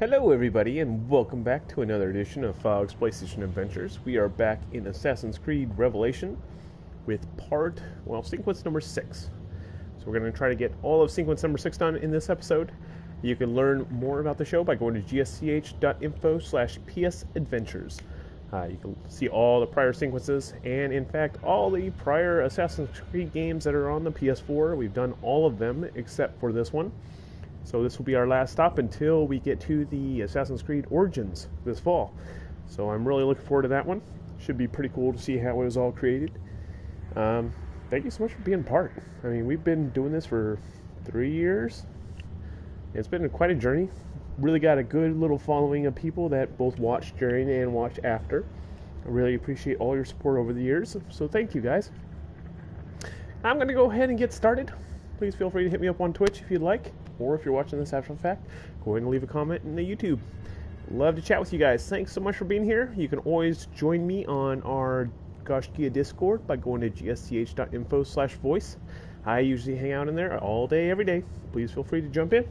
Hello everybody and welcome back to another edition of Fog's PlayStation Adventures. We are back in Assassin's Creed Revelation with sequence number 6. So we're going to try to get all of sequence number 6 done in this episode. You can learn more about the show by going to gsch.info/psadventures. You can see all the prior sequences and in fact all the prior Assassin's Creed games that are on the PS4. We've done all of them except for this one. So this will be our last stop until we get to the Assassin's Creed Origins this fall. So I'm really looking forward to that one. Should be pretty cool to see how it was all created. Thank you so much for being part. I mean, we've been doing this for 3 years. It's been quite a journey. Really got a good little following of people that both watch during and watch after. I really appreciate all your support over the years. So thank you guys. I'm going to go ahead and get started. Please feel free to hit me up on Twitch if you'd like. Or if you're watching this after the fact, go ahead and leave a comment in the YouTube. Love to chat with you guys. Thanks so much for being here. You can always join me on our Goshkia Discord by going to gsch.info/voice. I usually hang out in there all day, every day. Please feel free to jump in.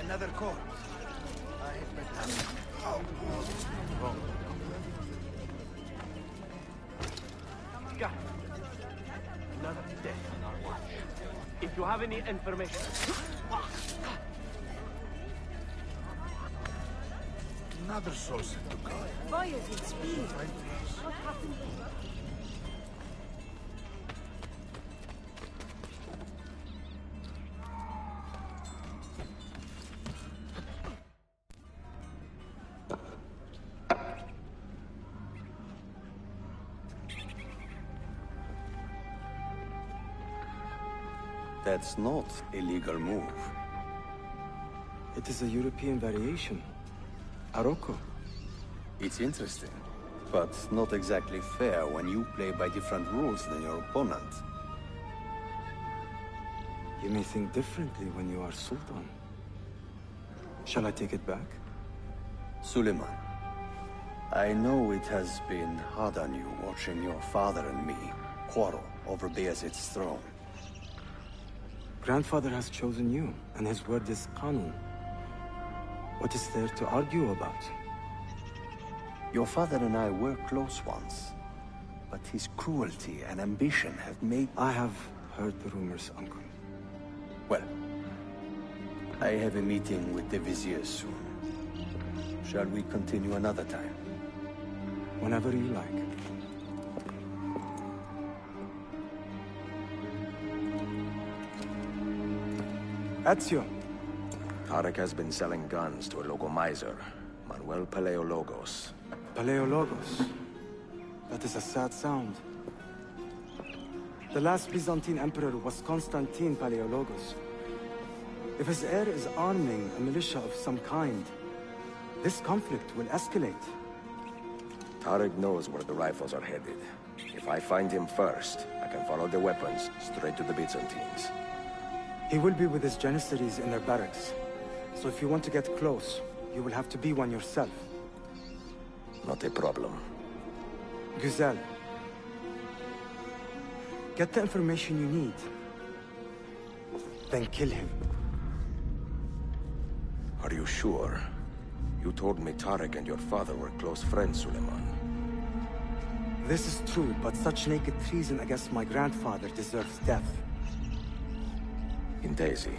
Another corpse. God. Another death on our watch. If you have any information. Another soul sent to God. Why is it speed? What happened? That's not a legal move. It is a European variation. Aroko. It's interesting, but not exactly fair when you play by different rules than your opponent. You may think differently when you are Sultan. Shall I take it back? Suleiman, I know it has been hard on you watching your father and me quarrel over Bayezid's throne. Grandfather has chosen you, and his word is Qanun. What is there to argue about? Your father and I were close once, but his cruelty and ambition have made... I have heard the rumors, Uncle. Well, I have a meeting with the Vizier soon. Shall we continue another time? Whenever you like. Ezio. Tarek has been selling guns to a local miser, Manuel Paleologos. Paleologos. That is a sad sound. The last Byzantine emperor was Constantine Paleologos. If his heir is arming a militia of some kind, this conflict will escalate. Tarek knows where the rifles are headed. If I find him first, I can follow the weapons straight to the Byzantines. He will be with his Janissaries in their barracks. So if you want to get close, you will have to be one yourself. Not a problem. Güzel. Get the information you need. Then kill him. Are you sure? You told me Tarek and your father were close friends, Suleiman. This is true, but such naked treason against my grandfather deserves death. In Daisy.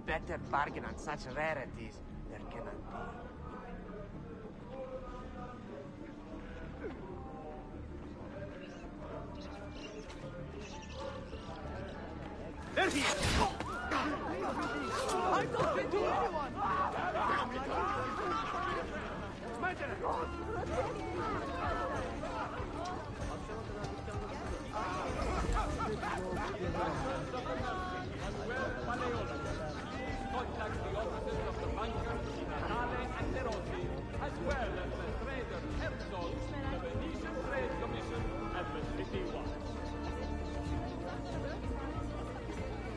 better bargain on such rarities, there cannot be. There he is! I don't fit to anyone! Contact the offices of the bankers, Natale and Nerosi, as well as the trader Herzog, the Venetian Trade Commission, and the City Watch.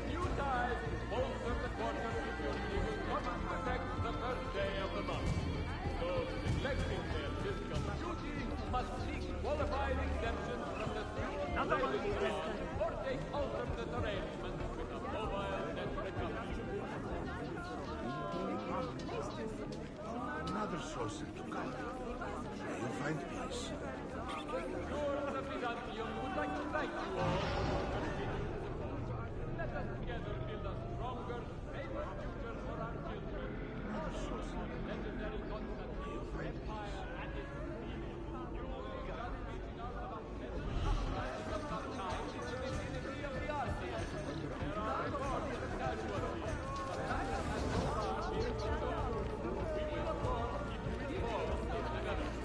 New ties bolster the quarter security will not protect the first day of the month. Those neglecting their fiscal duty must seek qualified exemptions from the student savings law or take alternate arrangements with a mobile debt recovery. Another source to come. May you find peace. Sure, the Byzantium would like to thank you all for your continued support. Let us together build a stronger, safer future for our children. Another source. Legendary Constantine Empire at its peak. Newly just reaching out about 10 uprising of some kind in the vicinity of the Arctic. There are reports of casualties, but that has so far been confirmed. We will, of course, keep you informed in the government.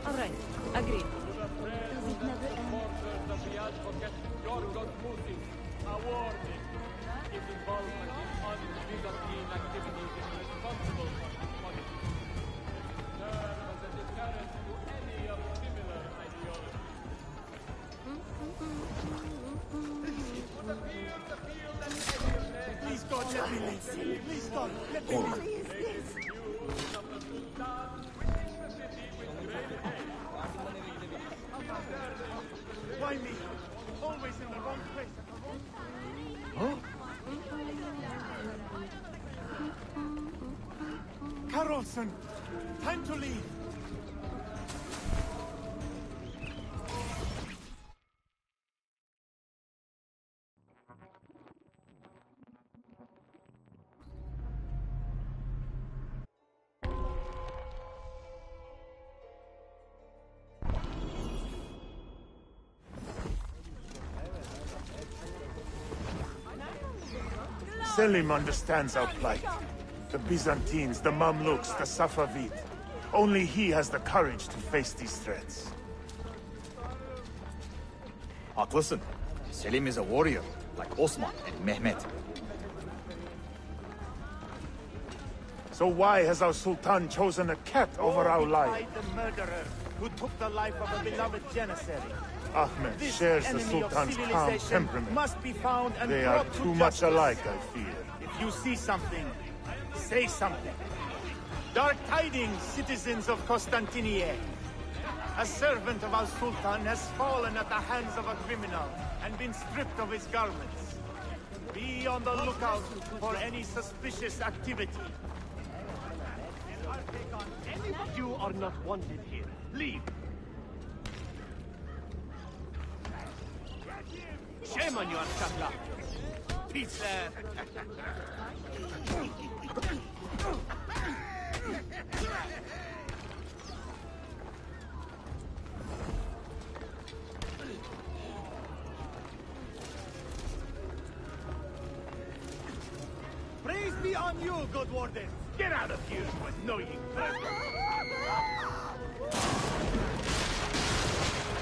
All right, agreed. To the friends Does it never and end? supporters of the advocate Yorgos Mousis, a warning. His involvement in honest Byzantine activities is responsible for his policy. Serve as a deterrent to any of similar ideologies. It would appear the field and Please God, let me leave. Please God, let me leave. Please, please. news of the Sultan quitting the city with great haste. Why me? Always in the wrong place at the wrong time. Carlson, time to leave. Selim understands our plight. The Byzantines, the Mamluks, the Safavid. Only he has the courage to face these threats. Haklısın. Selim is a warrior, like Osman and Mehmet. So why has our Sultan chosen a cat over our life? The murderer who took the life of a beloved janissary. Ahmed This shares the enemy of Sultan's calm civilization temperament. must be found and They are brought to too much justice. alike, I fear. If you see something, say something. Dark tidings, citizens of Constantinople. A servant of our Sultan has fallen at the hands of a criminal and been stripped of his garments. Be on the lookout for any suspicious activity. You are not wanted here. Leave. Shame on you, Arshakla. Pizza. Praise be on you, good warden. Get out of here, you annoying person.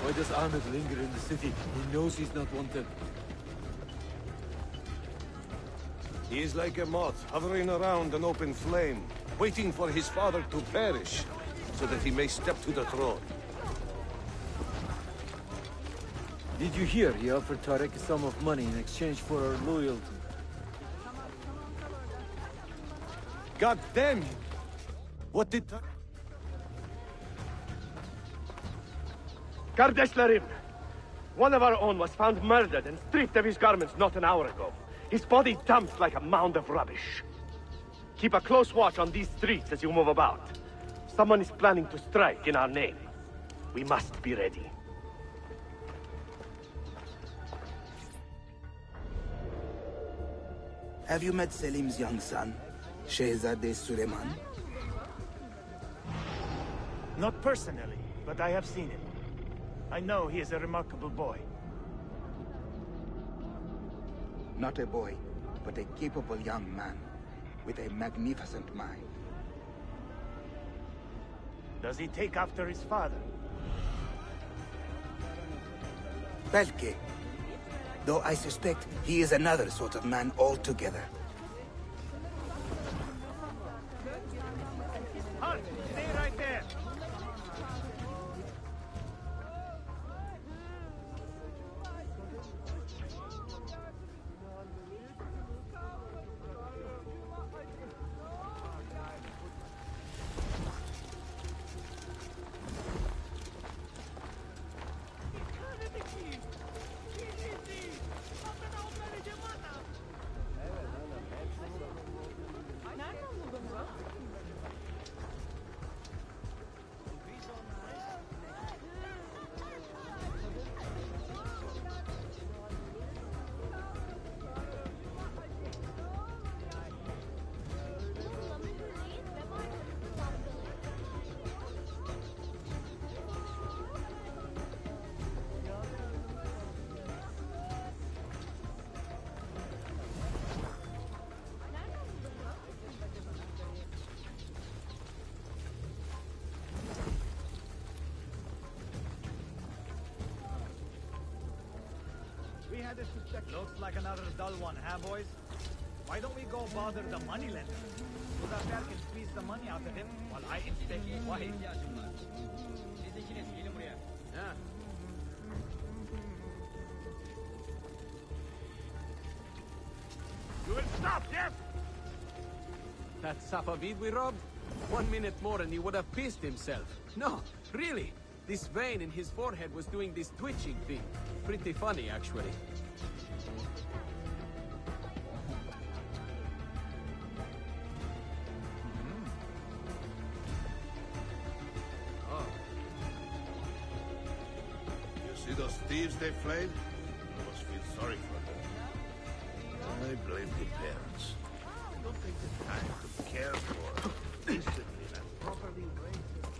Why does Ahmed linger in the city? He knows he's not wanted. He is like a moth hovering around an open flame, waiting for his father to perish, so that he may step to the throne. Did you hear he offered Tarek a sum of money in exchange for our loyalty? God damn him! What did... Kardeşlerim! One of our own was found murdered and stripped of his garments not an hour ago. His body dumped like a mound of rubbish. Keep a close watch on these streets as you move about. Someone is planning to strike in our name. We must be ready. Have you met Selim's young son, Shehzadeh Suleiman? Not personally, but I have seen him. I know he is a remarkable boy. Not a boy, but a capable young man with a magnificent mind. Does he take after his father? Belke. Though I suspect he is another sort of man altogether. Halt! Stay right there! Looks like another dull one, huh, boys? Why don't we go bother the moneylender? Muzaffer can squeeze the money out of him while I inspect Wahid. Yeah. You will stop, yes? That Safavid we robbed? 1 minute more and he would have pissed himself. No, really. This vein in his forehead was doing this twitching thing. Pretty funny, actually. See those thieves they flayed? I must feel sorry for them. I blame the parents. They don't take the time to care for, discipline, and properly raise them.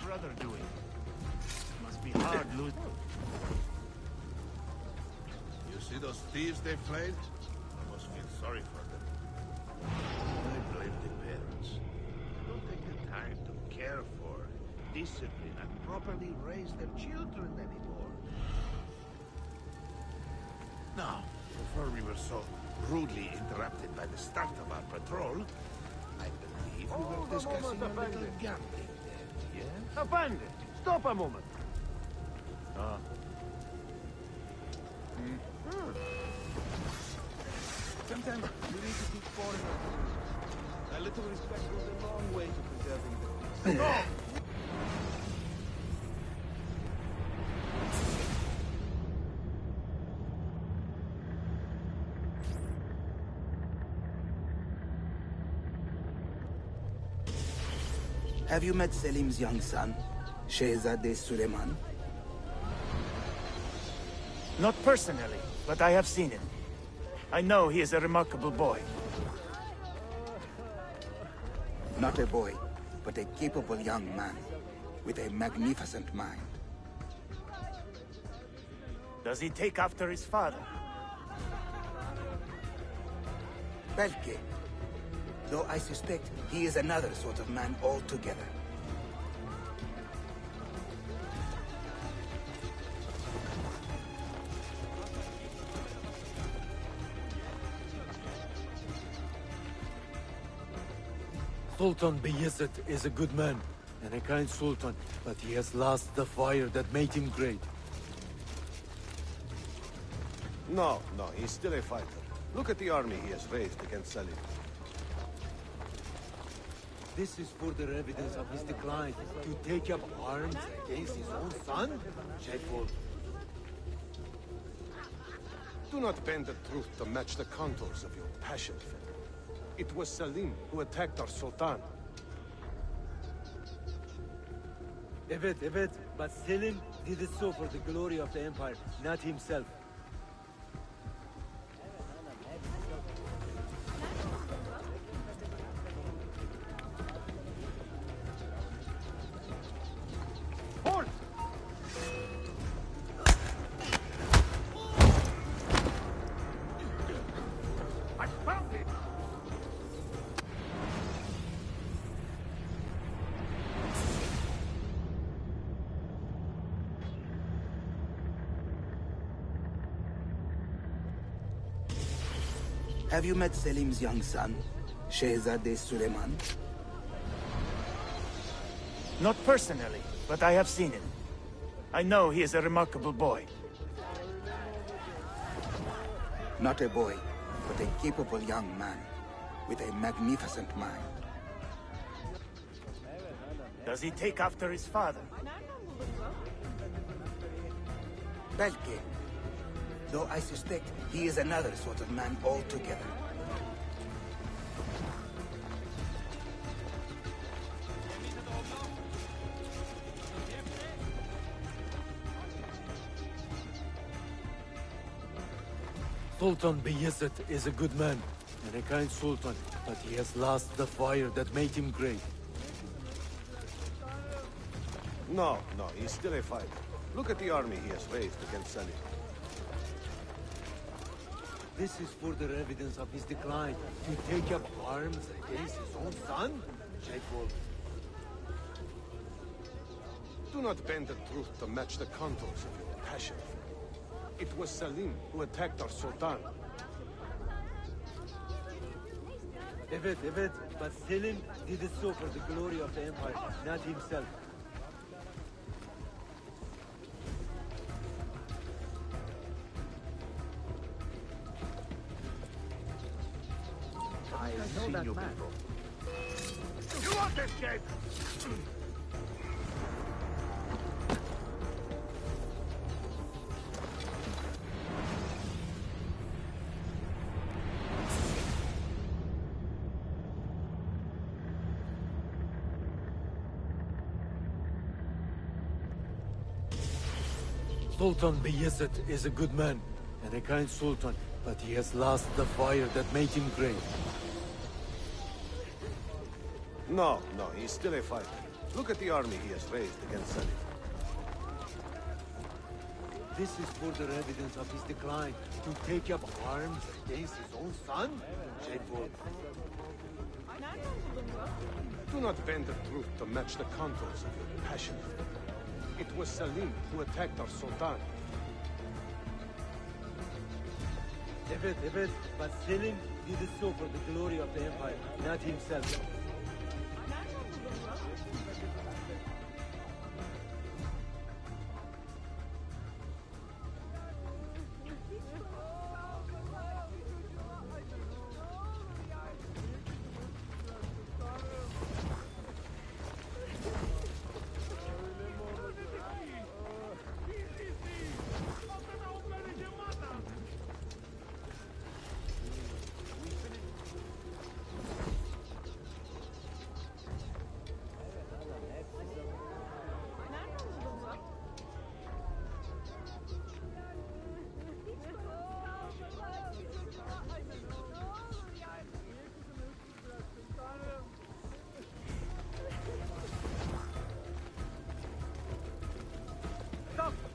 Brother doing? Must be hard losing. You see those thieves they flayed? I must feel sorry for them. I blame the parents. They don't take the time to care for, discipline, and properly raise their children anymore. Now, before we were so rudely interrupted by the start of our patrol, I believe we were discussing a little gambling. Effendi, stop a moment. Sometimes we need to teach foreigners. A little respect goes a long way to preserving the peace. Have you met Selim's young son, Shehzadeh Suleiman? Not personally, but I have seen him. I know he is a remarkable boy. Not a boy, but a capable young man with a magnificent mind. Does he take after his father? Belke. Though I suspect he is another sort of man altogether. Sultan Bayezid is a good man and a kind sultan, but he has lost the fire that made him great. No, he's still a fighter. Look at the army he has raised against Salim. This is further evidence of his decline. To take up arms against his own son? Shameful. Do not bend the truth to match the contours of your passion, friend. It was Salim who attacked our Sultan. Evet, but Selim did it so for the glory of the Empire, not himself. Have you met Selim's young son, Shehzadeh Suleiman? Not personally, but I have seen him. I know he is a remarkable boy. Not a boy, but a capable young man, with a magnificent mind. Does he take after his father? Belke. Though I suspect he is another sort of man altogether. Sultan Bayezid is a good man and a kind sultan, but he has lost the fire that made him great. No, he's still a fighter. Look at the army he has raised against Salim. This is further evidence of his decline. To take up arms against his own son? Shameful. Do not bend the truth to match the contours of your passion. It was Salim who attacked our Sultan. Evet, but Selim did it so for the glory of the Empire, not himself. I've seen you before. You want this, kid? Sultan Bayezid is a good man and a kind sultan, but he has lost the fire that made him great. No, he's still a fighter. Look at the army he has raised against Salim. This is further evidence of his decline. To take up arms against his own son? Shameful. Do not bend the truth to match the contours of your passion. It was Salim who attacked our Sultan. Evet, but Selim did it so for the glory of the Empire, not himself.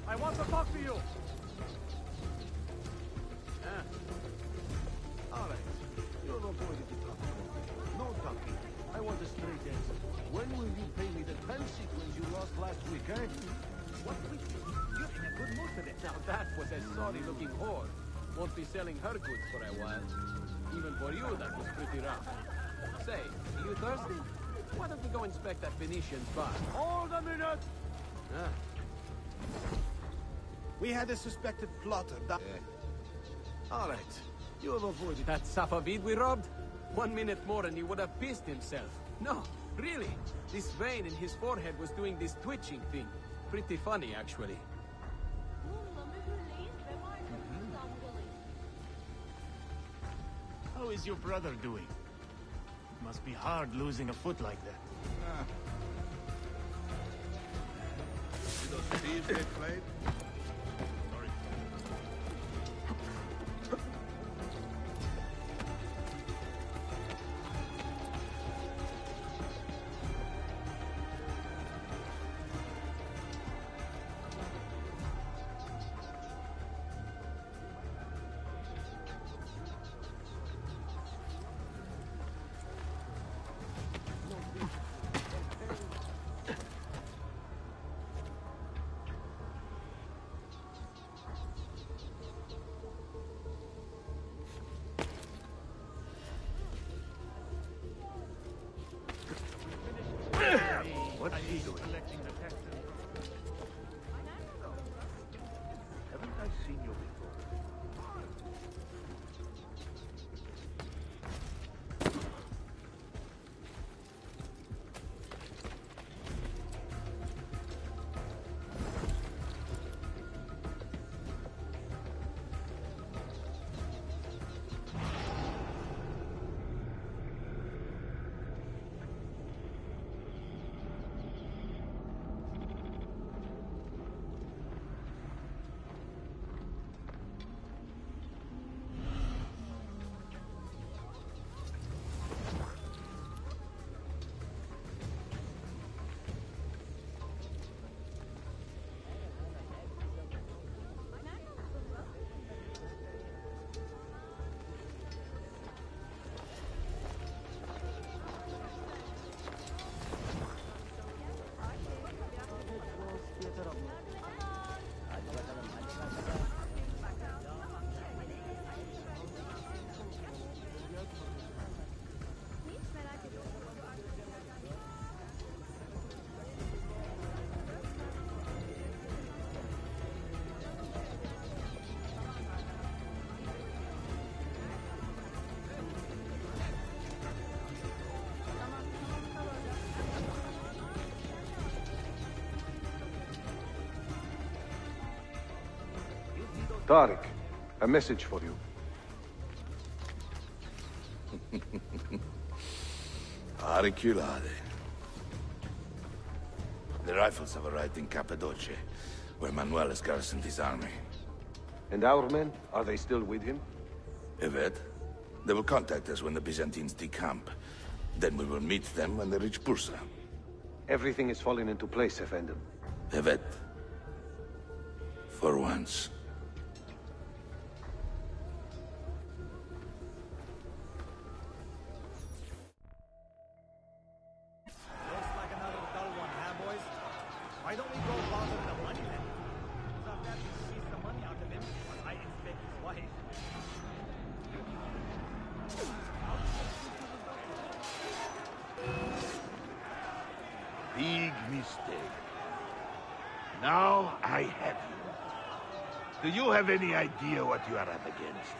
I want to talk to you. All right. You're not going to talk. No talking. I want a straight answer. When will you pay me the 10 sequins you lost last week, eh? What week? You're in a good mood today. Now that was a sorry-looking whore. Won't be selling her goods for a while. Even for you, that was pretty rough. Say, you thirsty? Why don't we go inspect that Venetian's bar? Hold a minute! Ah. We had a suspected plotter. All right. You have avoided... That Safavid we robbed? 1 minute more and he would have pissed himself. No, really. This vein in his forehead was doing this twitching thing. Pretty funny, actually. How is your brother doing? Must be hard losing a foot like that. See those thieves they played? Sorry. What are you doing? Collecting the taxes. Haven't I seen you before? Tariq, a message for you. Auriculade. The rifles have arrived in Cappadocia, where Manuel has garrisoned his army. And our men? Are they still with him? Evet. They will contact us when the Byzantines decamp. Then we will meet them when they reach Bursa. Everything is falling into place, Effendim. Evet. For once. Looks like another dull one, huh, boys? Why don't we go bother the money lender? It's not that we seize the money out of him while I inspect his wife. Big mistake. Now I have you. Do you have any idea what you are up against?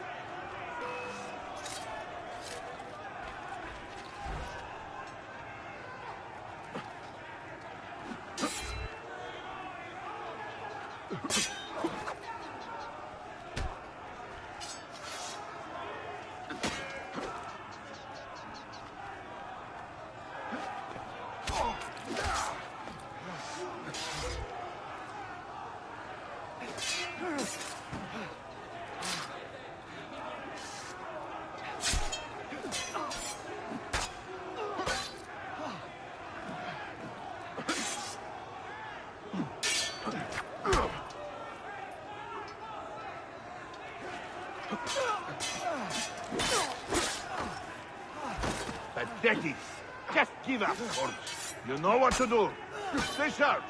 Pathetic. Just give up, corpse. You know what to do. Stay sharp.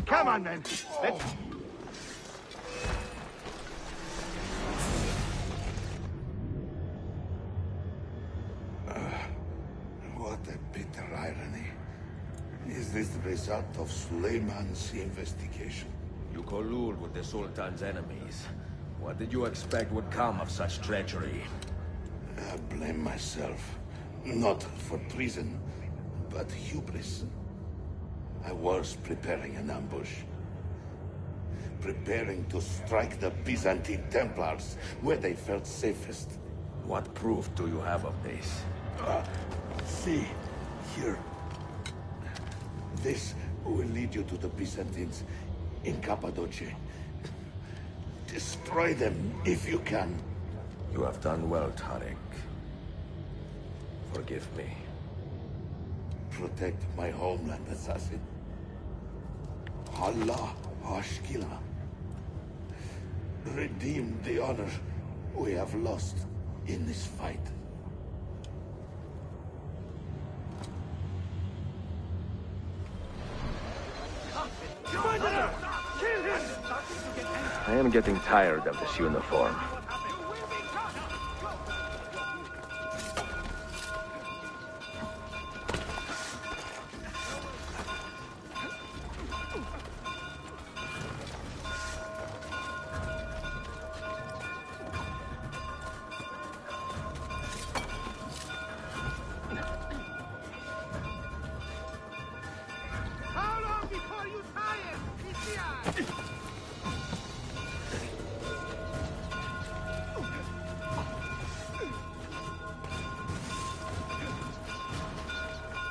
Come on, then. Let's... What a bitter irony. Is this the result of Suleiman's investigation? You collude with the Sultan's enemies. What did you expect would come of such treachery? I blame myself. Not for treason, but hubris. I was preparing an ambush. Preparing to strike the Byzantine Templars where they felt safest. What proof do you have of this? See, here. This will lead you to the Byzantines in Cappadocia. Destroy them if you can. You have done well, Tariq. Forgive me. Protect my homeland, assassin. Allah Ashkila. Redeem the honor we have lost in this fight. I am getting tired of this uniform. How long before you tire?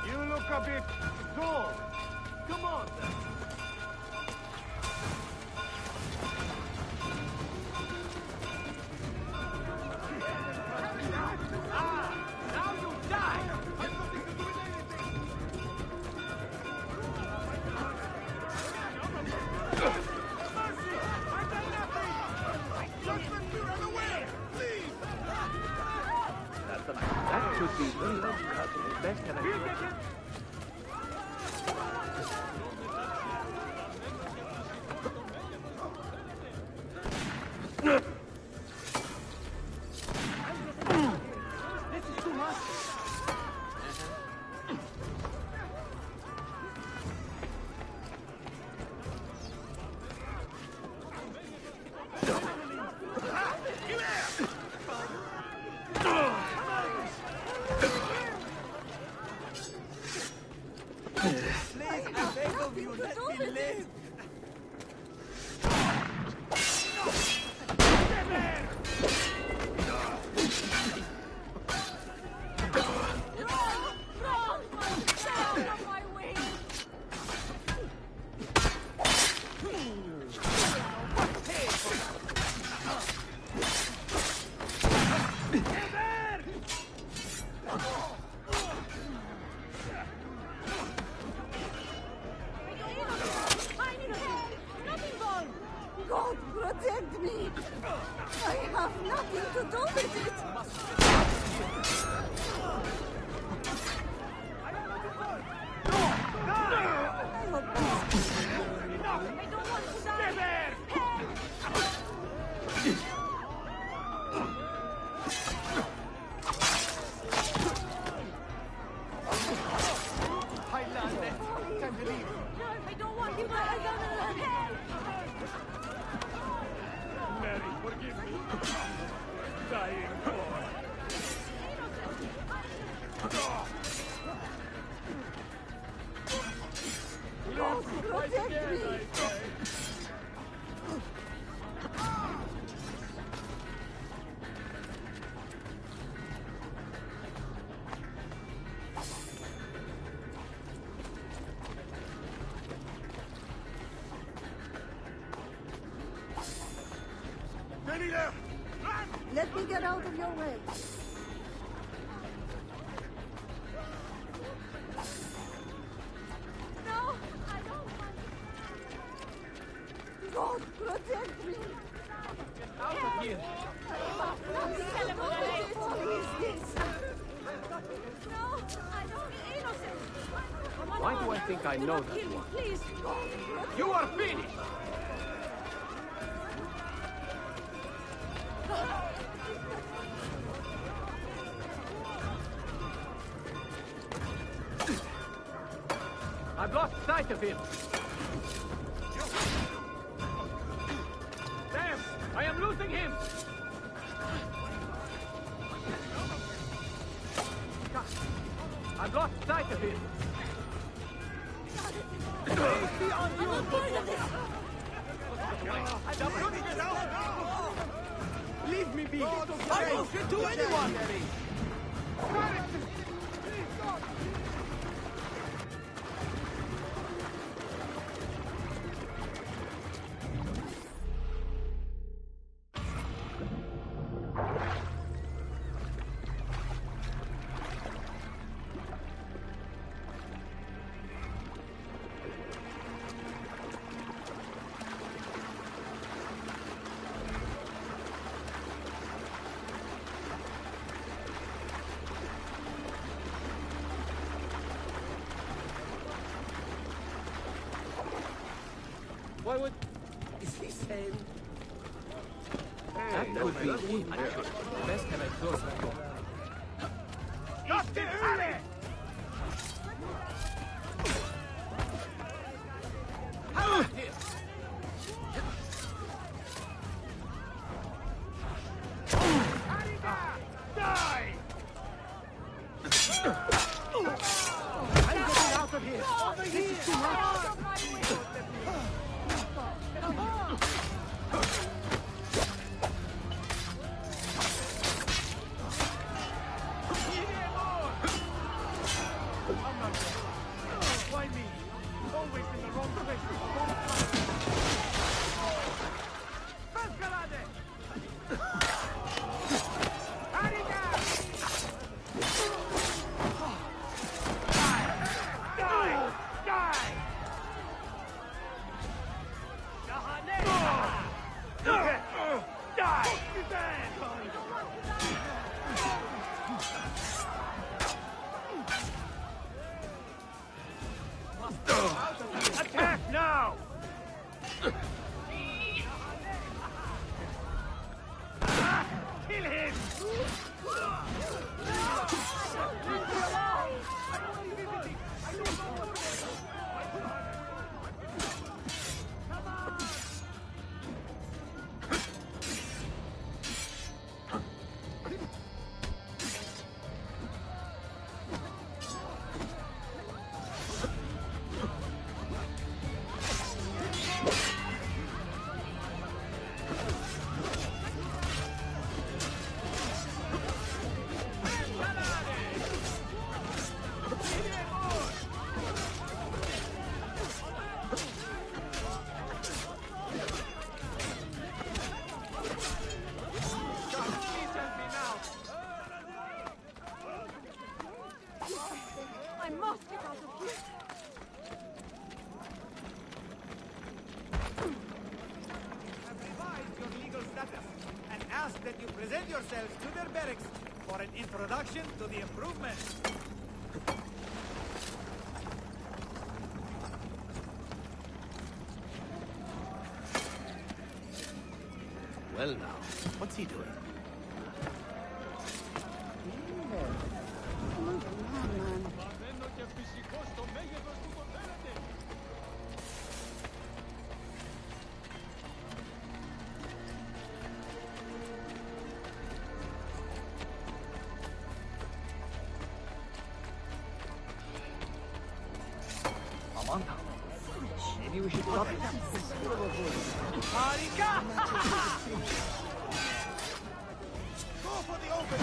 You look a bit dull. Come on, then. Now you die! That should be very uncut. Best can I... This is too much. Please, I beg of you, let me live. God protect me! I have nothing to do with it! I hope this... I don't want to die! Time to leave. I don't want to die! Help! Mary, forgive me. Dying boy. Enemy there! Let me get out of your way. No, I don't want to. God, protect me. Get out of here. No, I don't. Innocent. Why do I think I know that one? Please. You are finished! I've lost sight of him. Damn! I am losing him! I've lost sight of him. Be on you. I'm afraid of this. Leave me be! I don't fit to anyone! Why would... Is he saying... That could be him. Best have a close look. Justin, hurry! How here? Die! I'm getting out of here! Over here! This is too much! Why me? Always in the wrong place. Masquerade! Ariga! Die! Die! Attack now! Kill him! I must get out of here. Have revised your legal status and ask that you present yourselves to their barracks for an introduction to the improvements. Well now, what's he doing? Amanda, maybe we should stop it. Harika! Go for the open!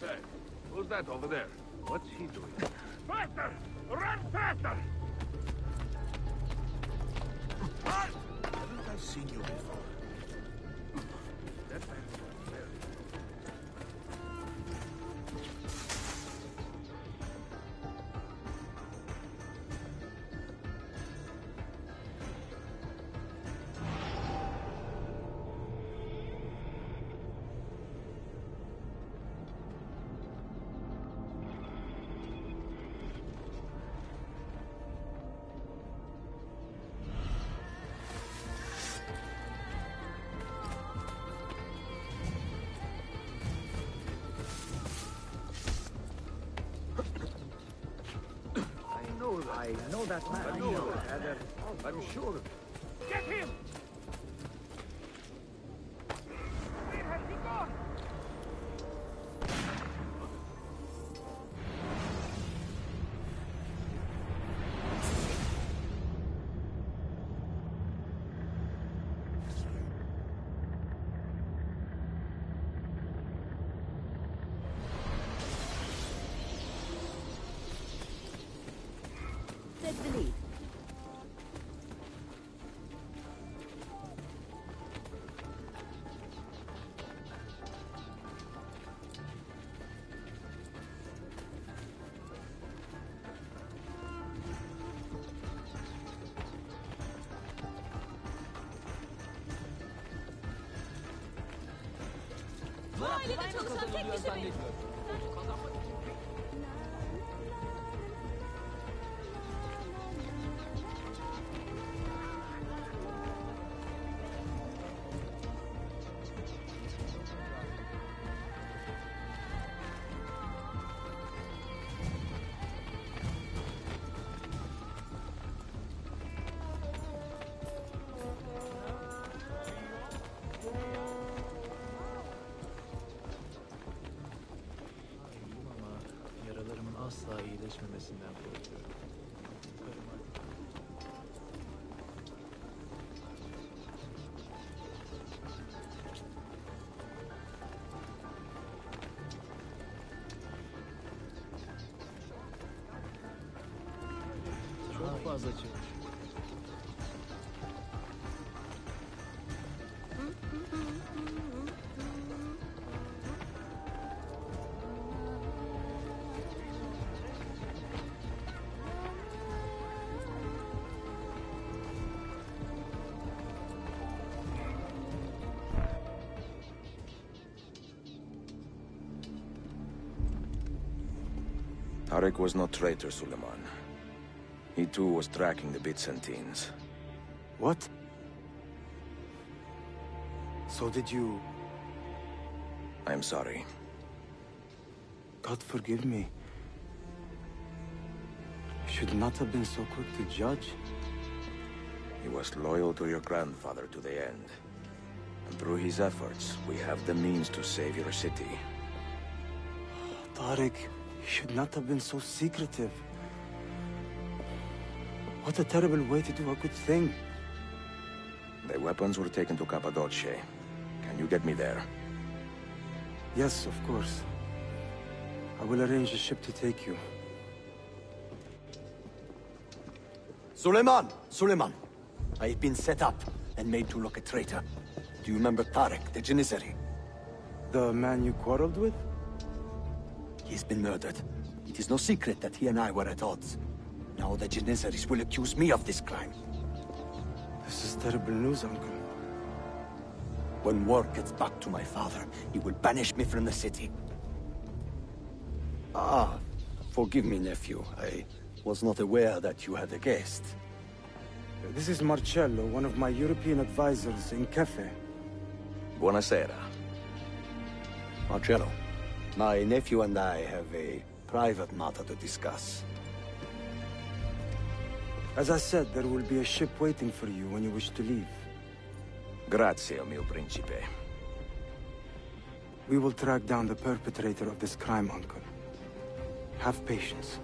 Hey, who's that over there? What's he doing? Faster! Run faster! Haven't I seen you before? That man was very... I know that man. I'm sure. Get him! Where has he gone? Take the lead. Vay ne de çalışan tek kişi mi? Ama yaralarımın asla iyileşmemesinden korkuyorum. Çok fazla çıkmış. Tarek was no traitor, Suleiman. He too was tracking the Byzantines. What? So did you... I'm sorry. God forgive me. You should not have been so quick to judge. He was loyal to your grandfather to the end. And through his efforts, we have the means to save your city. Tariq, you should not have been so secretive. What a terrible way to do a good thing. The weapons were taken to Cappadocia. Can you get me there? Yes, of course. I will arrange a ship to take you. Suleiman! Suleiman! I've been set up and made to look a traitor. Do you remember Tarek, the Janissary? The man you quarreled with? He's been murdered. It is no secret that he and I were at odds. Now the Janissaries will accuse me of this crime. This is terrible news, Uncle. When word gets back to my father, he will banish me from the city. Ah, forgive me, nephew. I was not aware that you had a guest. This is Marcello, one of my European advisors in Cafe. Buonasera. Marcello, my nephew and I have a private matter to discuss. As I said, there will be a ship waiting for you when you wish to leave. Grazie, mio principe. We will track down the perpetrator of this crime, Uncle. Have patience.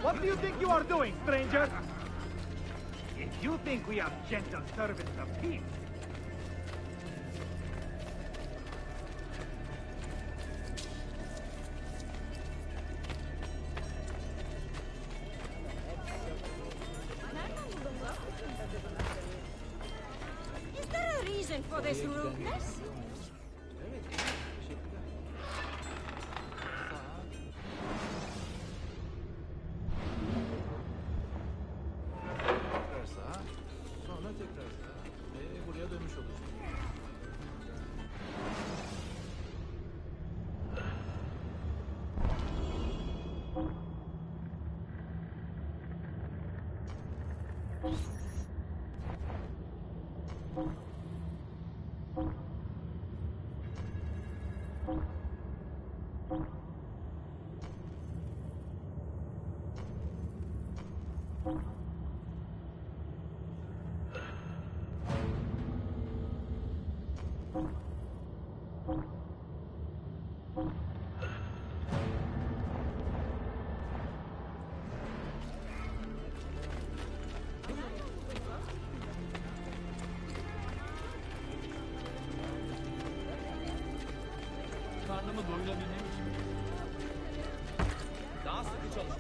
What do you think you are doing, stranger? If you think we are gentle servants of peace, Is there a reason for this rudeness? Sonra tekrar buraya dönmüş olacak.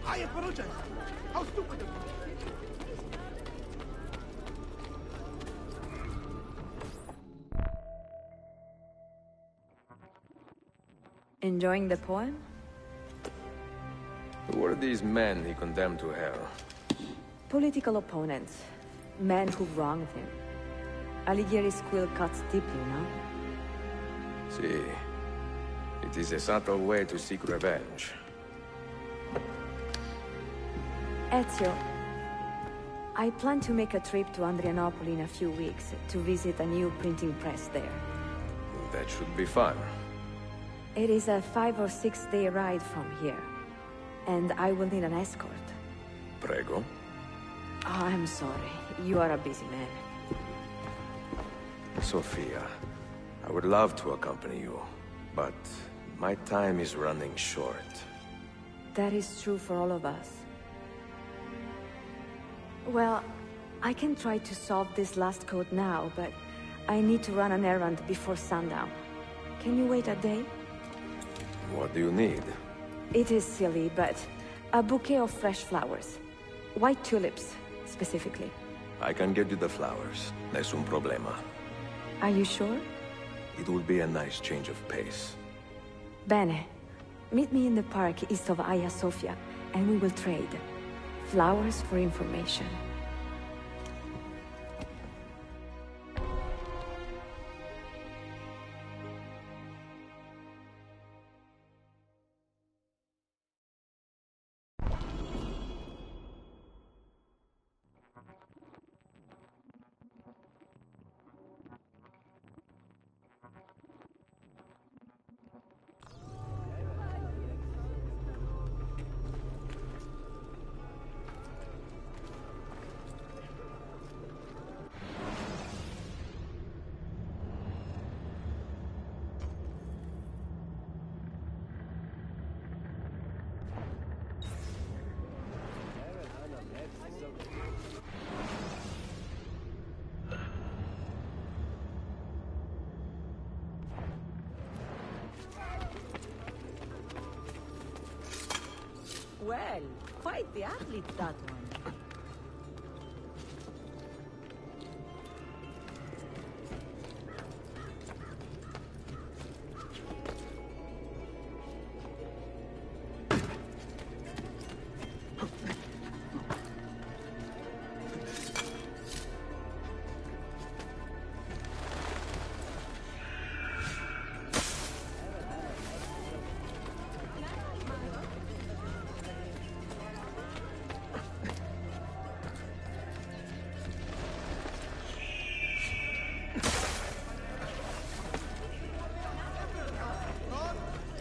I apologize. How stupid of me. Enjoying the poem? Who were these men he condemned to hell? Political opponents. Men who wronged him. Alighieri's quill cuts deeply, no? See, it is a subtle way to seek revenge. Ezio, I plan to make a trip to Andrianople in a few weeks to visit a new printing press there. That should be fun. It is a 5 or 6 day ride from here, and I will need an escort. Prego. Oh, I'm sorry. You are a busy man. Sophia, I would love to accompany you, but my time is running short. That is true for all of us. Well, I can try to solve this last code now, but I need to run an errand before sundown. Can you wait a day? What do you need? It is silly, but a bouquet of fresh flowers. White tulips, specifically. I can get you the flowers. Nessun problema. Are you sure? It will be a nice change of pace. Bene. Meet me in the park east of Hagia Sophia, and we will trade. Flowers for information. Well, quite the athlete, that one.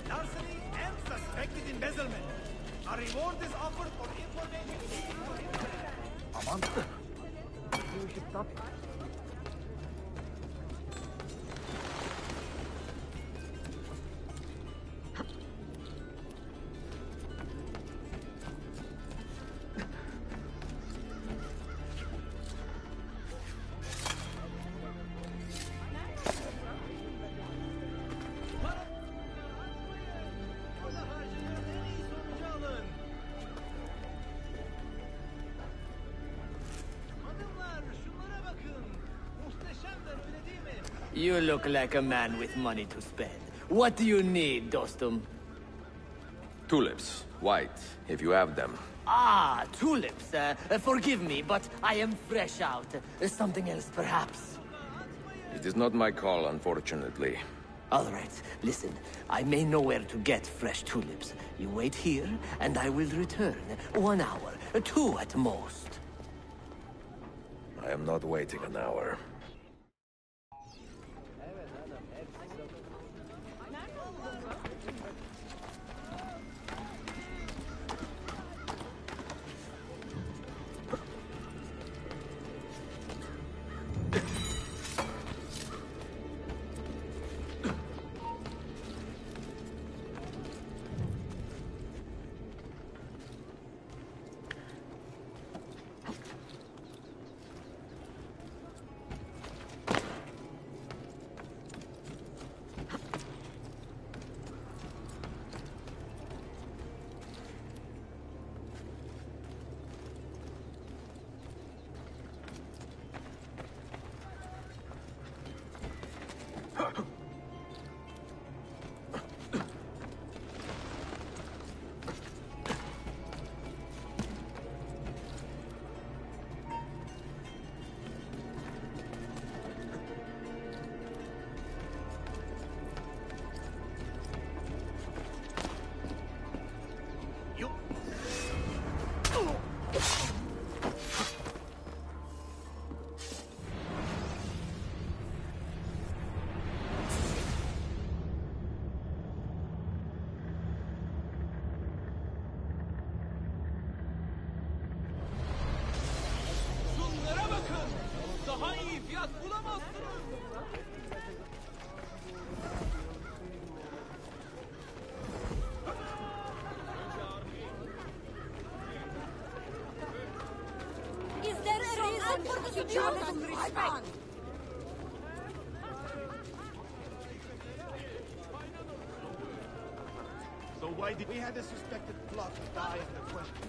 Larceny and suspected embezzlement. A reward is offered for information. Aman. You should stop. You look like a man with money to spend. What do you need, Dostum? Tulips. White, if you have them. Ah, tulips. Forgive me, but I am fresh out. Something else, perhaps? It is not my call, unfortunately. All right, listen. I may know where to get fresh tulips. You wait here, and I will return. 1 hour, 2 at most. I am not waiting an hour. fiyat bulamazsınız. Is there a reason for the German respect? So why did we had a suspected plot to die under question?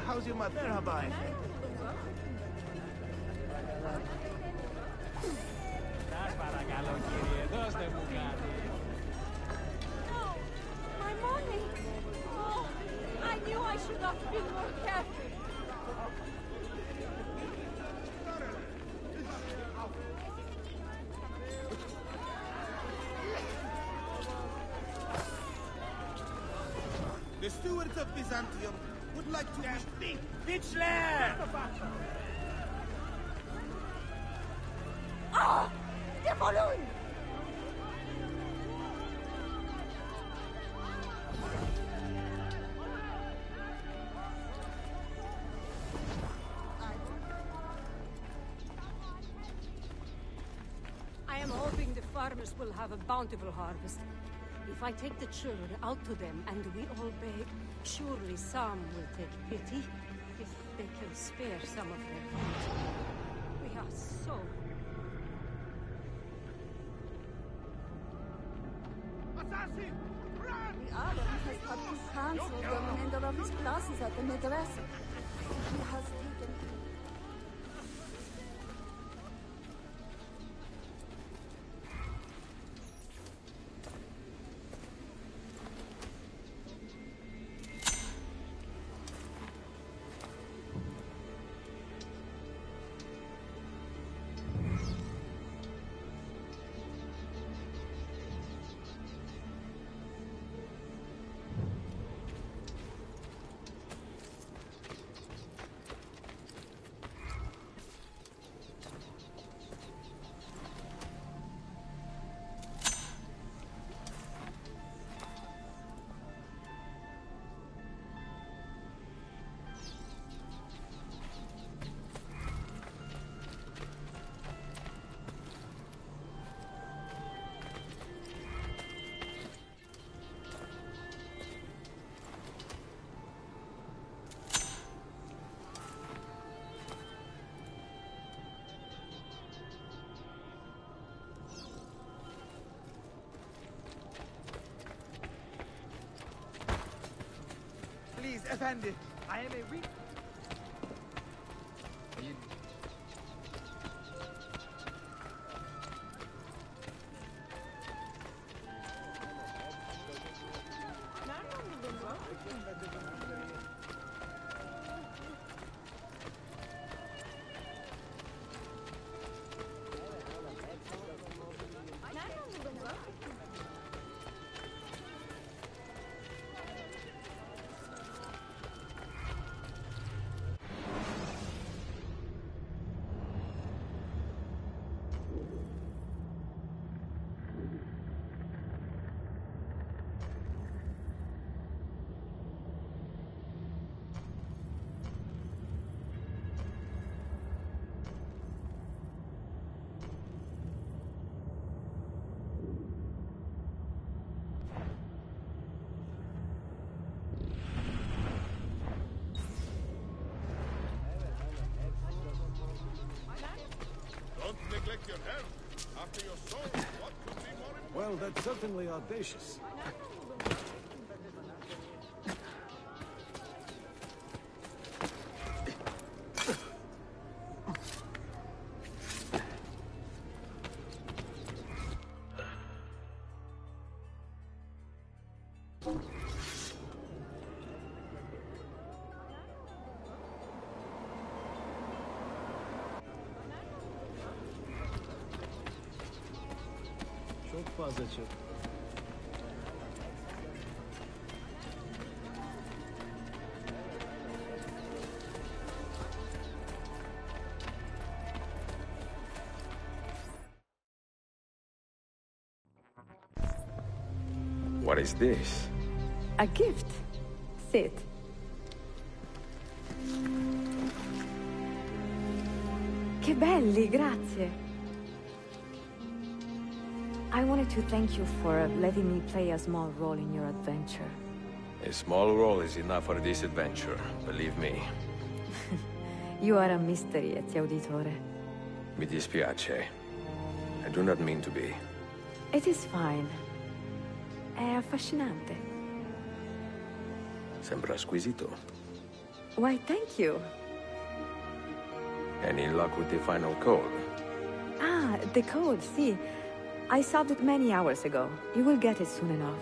How's your mother? Merhaba. No! My money! Oh, I knew I should have been more careful. The stewards of Byzantium would like to... Ah! Defolun! I am hoping the farmers will have a bountiful harvest. If I take the children out to them and we all beg, surely some will take pity. If they can spare some of their food. We are so... The Adam has had to cancel the remainder of his classes at the madrasa. He has taken... Please, Effendi. I am a weak... Don't neglect your health. After your soul, what could be more important? Well, that's certainly audacious. Çok fazla çok. What is this? A gift. Sit. Che belli, grazie. I wanted to thank you for letting me play a small role in your adventure. A small role is enough for this adventure, believe me. You are a mystery, Ezio Auditore. Mi dispiace. I do not mean to be. It is fine. È affascinante. Sembra squisito. Why, thank you. Any luck with the final code? Ah, the code, see. I solved it many hours ago. You will get it soon enough.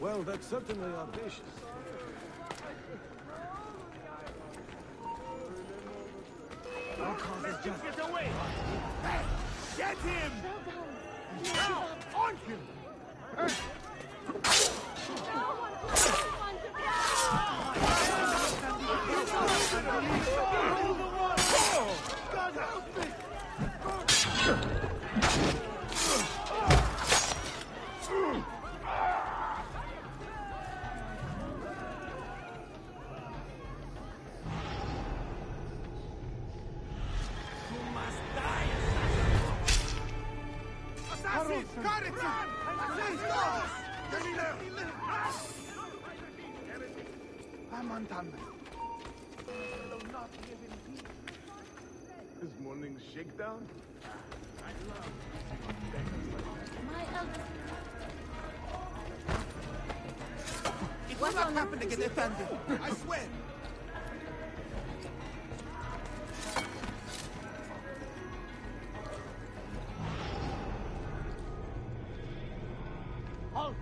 Well, that's certainly audacious. Our cause is just... Get away! Hey, get him! Now, on him! God help me! This morning's shakedown? It will not happen again, Effendi. I swear. Halt!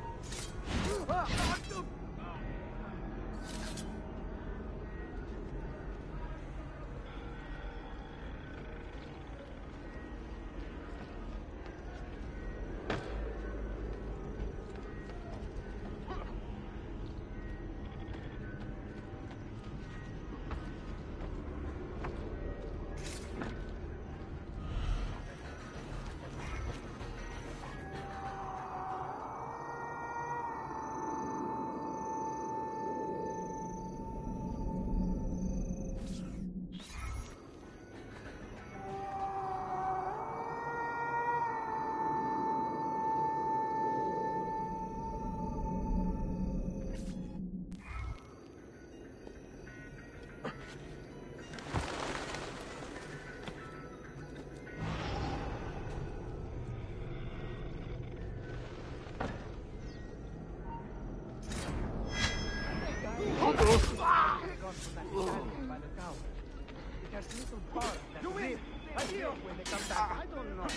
has little bar that rip right here when they come back. I don't know.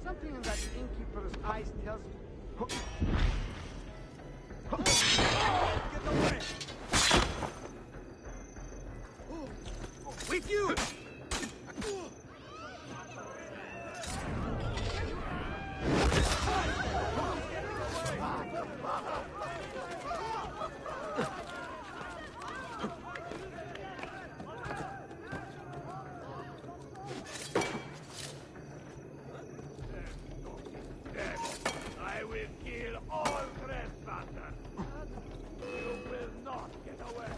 Something in that innkeeper's eyes tells me. Get away! With you! I will kill all trespassers. You will not get away.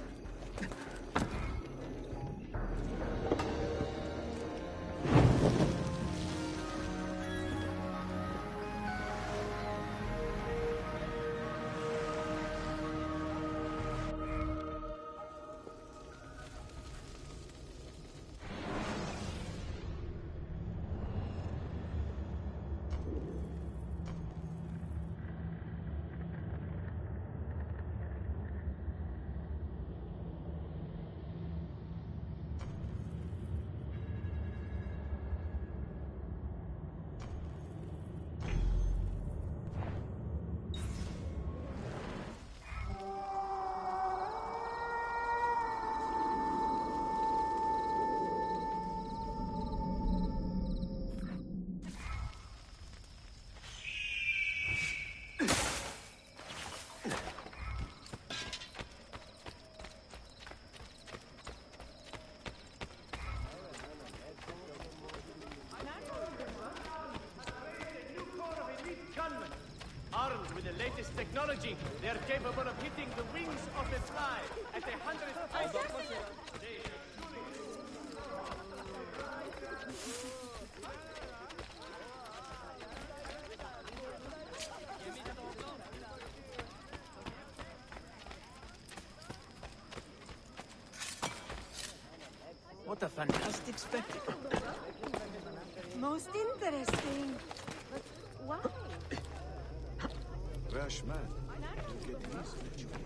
Armed with the latest technology, they are capable of hitting the wings of the fly at 100 times. What a fantastic spectacle. Most interesting. But why? Rash man. You get these rituals.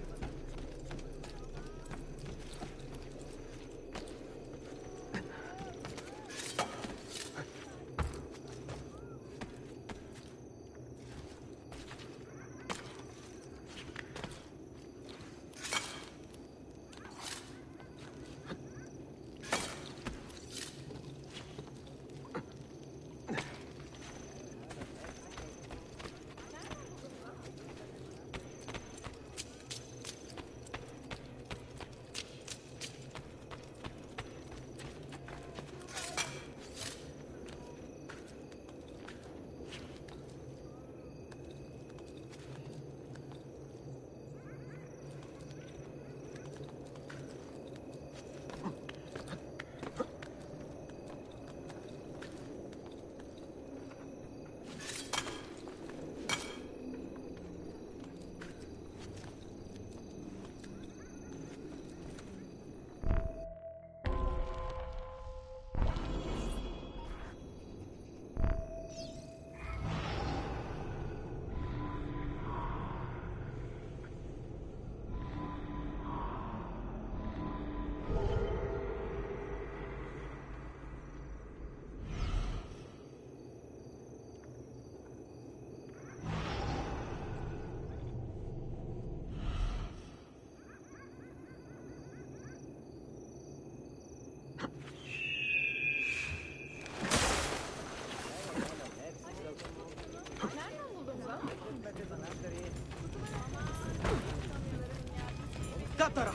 Tatara,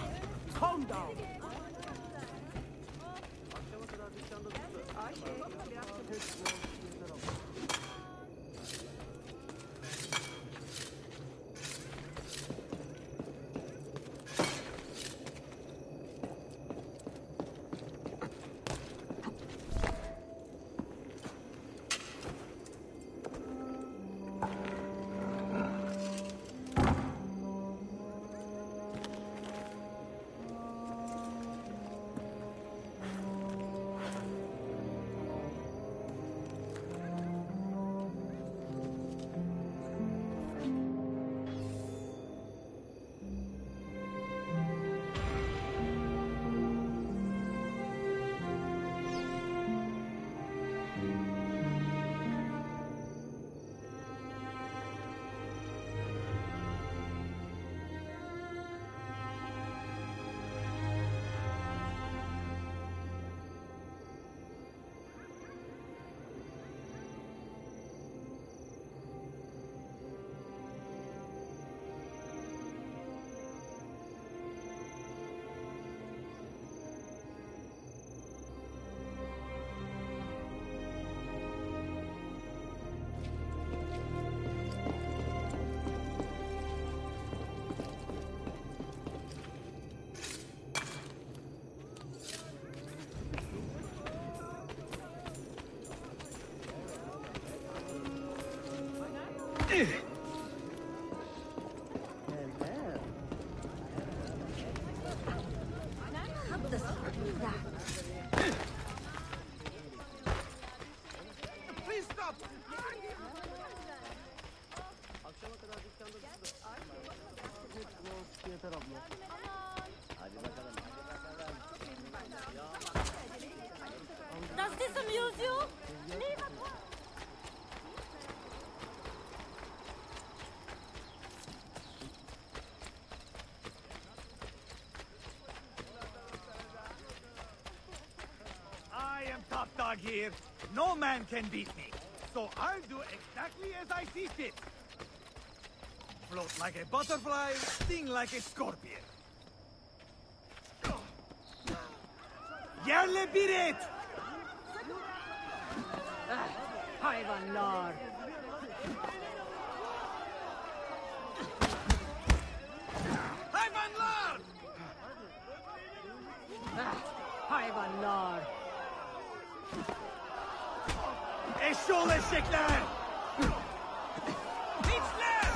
calm down. Please stop! Does this amuse you? Leave at once. I am top dog here. No man can beat me. So I'll do exactly as I see fit. Float like a butterfly, sting like a scorpion. Yerle bir et! Hayvanlar. Hayvanlar! Hayvanlar. Eşşoğlu eşekler! Piçler!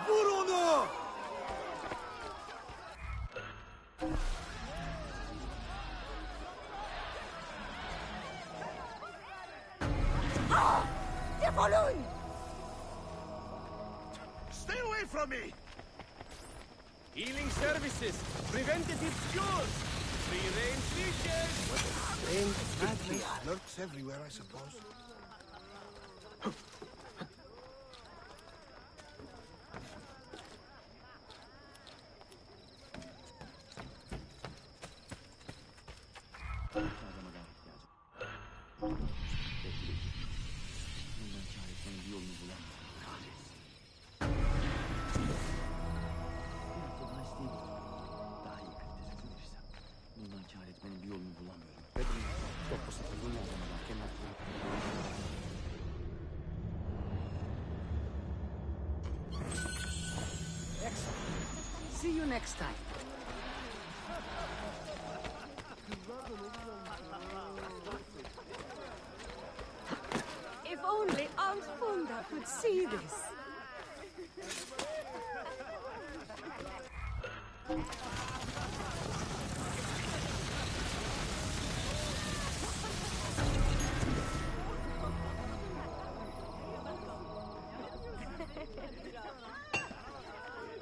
Vur onu! Defolun! Stay away from me! Healing services, preventative cures, free-range fishes. Madness lurks everywhere, I suppose. Bundan kâr etmenin bir yolunu bulamıyorum. Ve Excellent. See you next time. If only Aunt Funda could see this.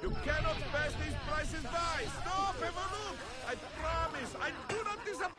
You cannot pass these prices by! Stop! Have a look! I promise! I do not disappoint!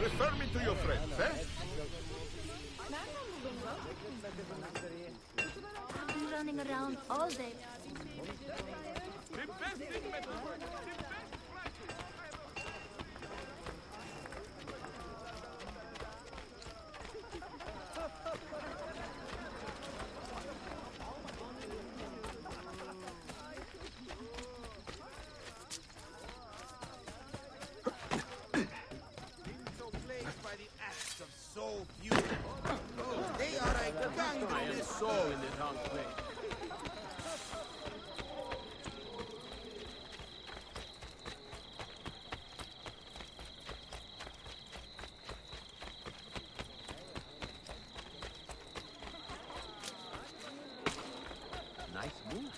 Refer me to your friends, eh? I've been running around all day. The best thing metal works! The best So plagued by the acts of so few. They are a gangrenous So in the wrong place. Nice move.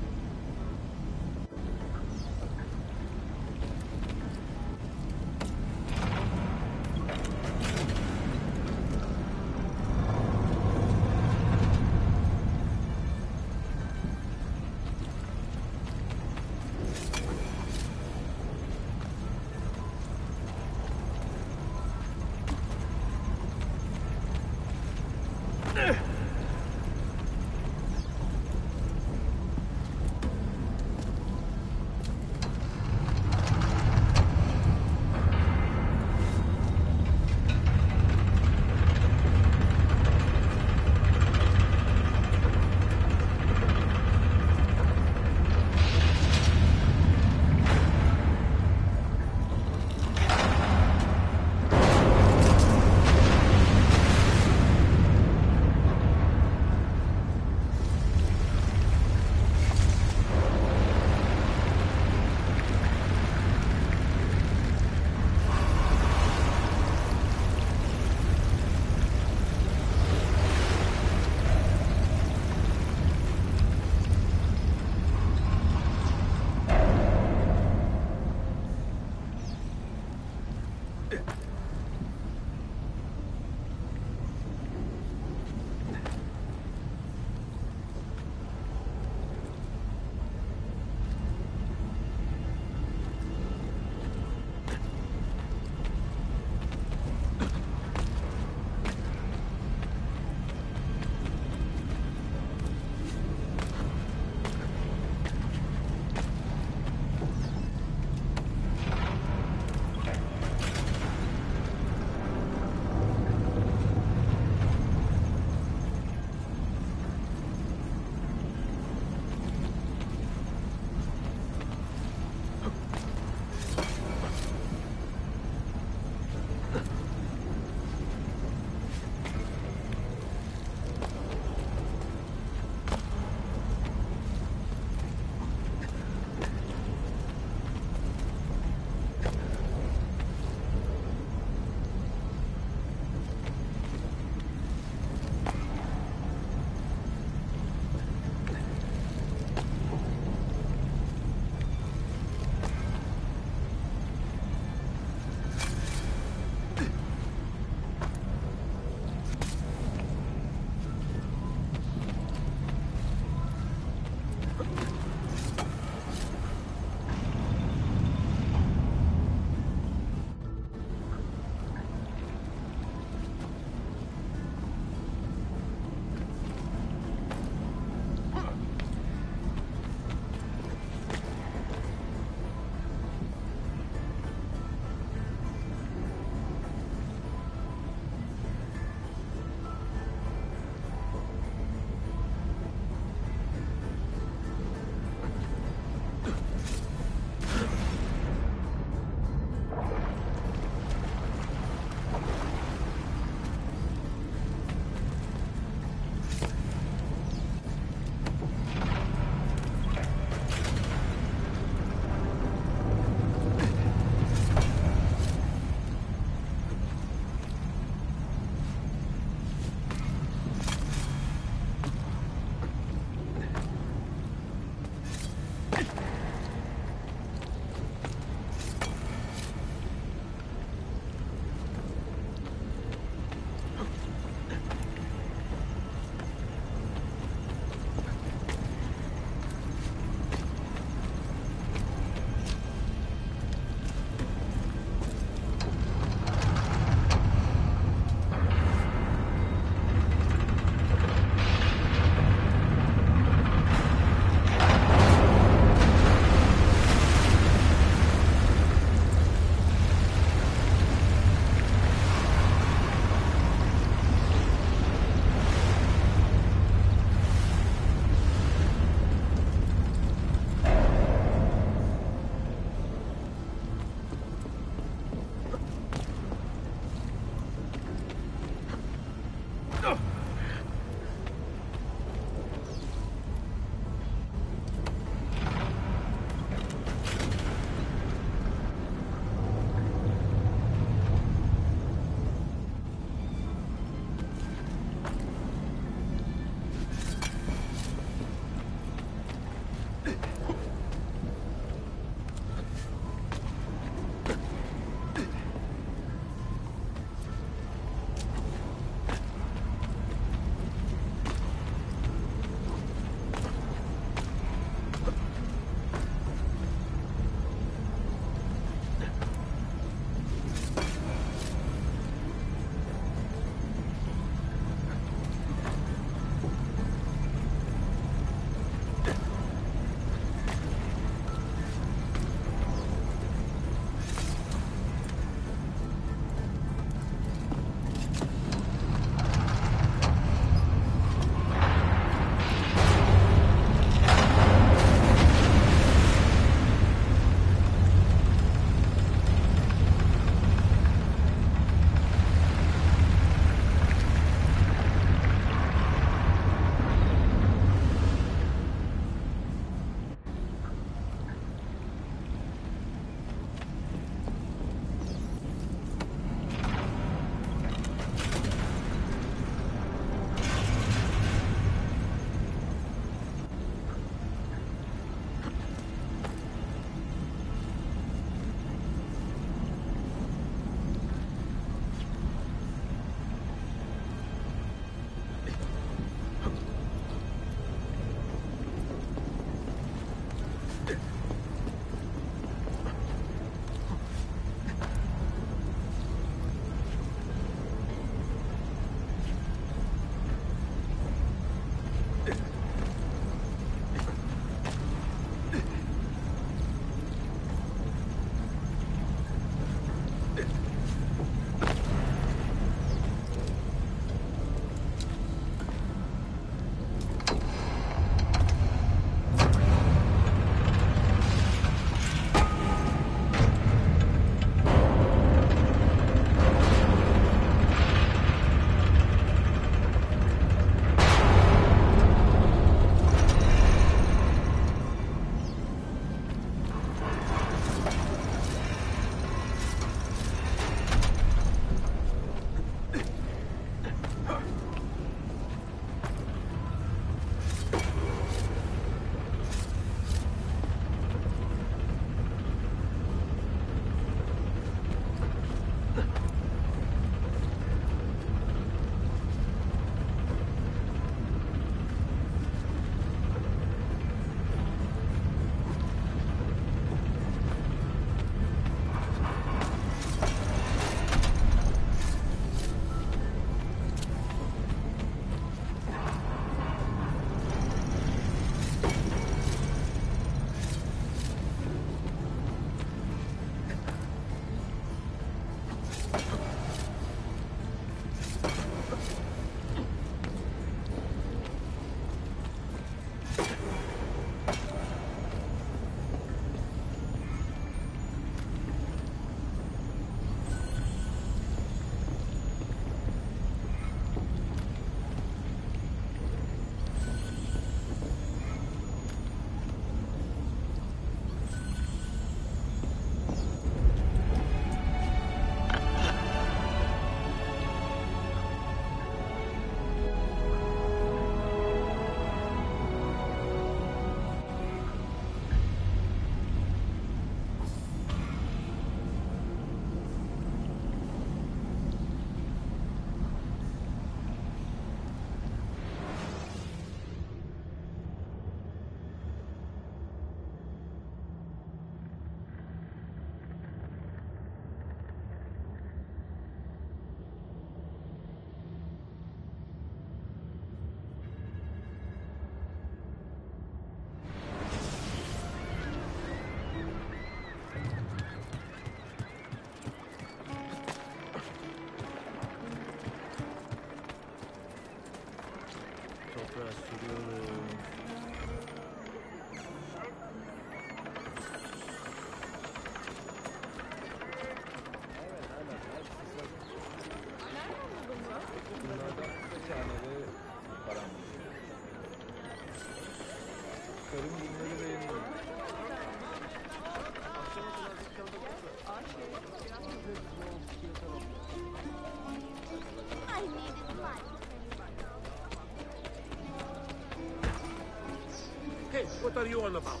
What are you on about?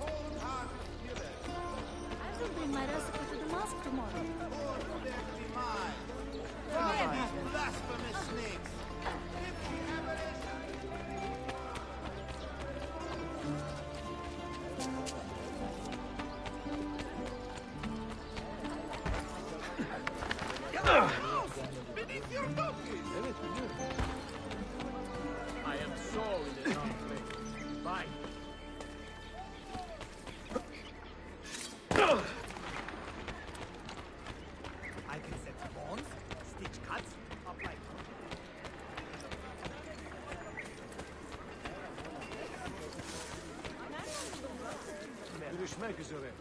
I will bring my recipe to the mosque tomorrow. Blasphemous snakes! I am so in the wrong place. Bye. I can set bones, stitch cuts, apply. Görüşmek üzere.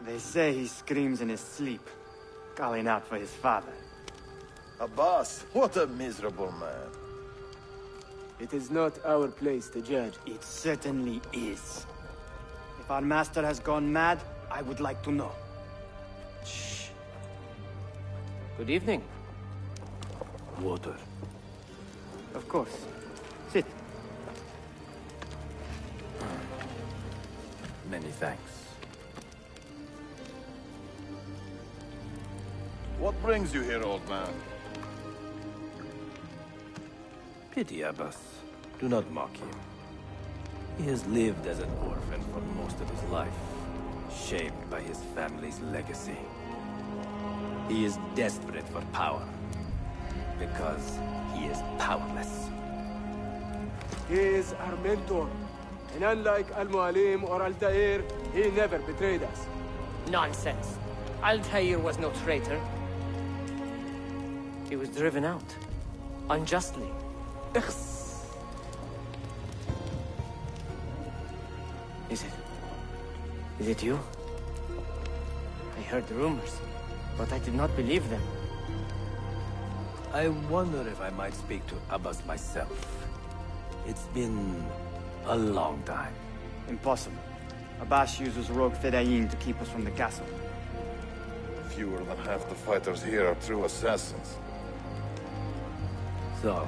They say he screams in his sleep, calling out for his father. Abbas, what a miserable man. It is not our place to judge. It certainly is. If our master has gone mad, I would like to know. Shh. Good evening. Water. Of course. Sit. Many thanks. What brings you here, old man? Pity Abbas. Do not mock him. He has lived as an orphan for most of his life, shaped by his family's legacy. He is desperate for power, because he is powerless. He is our mentor. And unlike Al-Mualim or Al-Dair, he never betrayed us. Nonsense. Altair was no traitor. He was driven out. Unjustly. Is it you? I heard the rumors, but I did not believe them. I wonder if I might speak to Abbas myself. It's been a long time. Impossible. Abbas uses rogue Fedayeen to keep us from the castle. Fewer than half the fighters here are true assassins. So,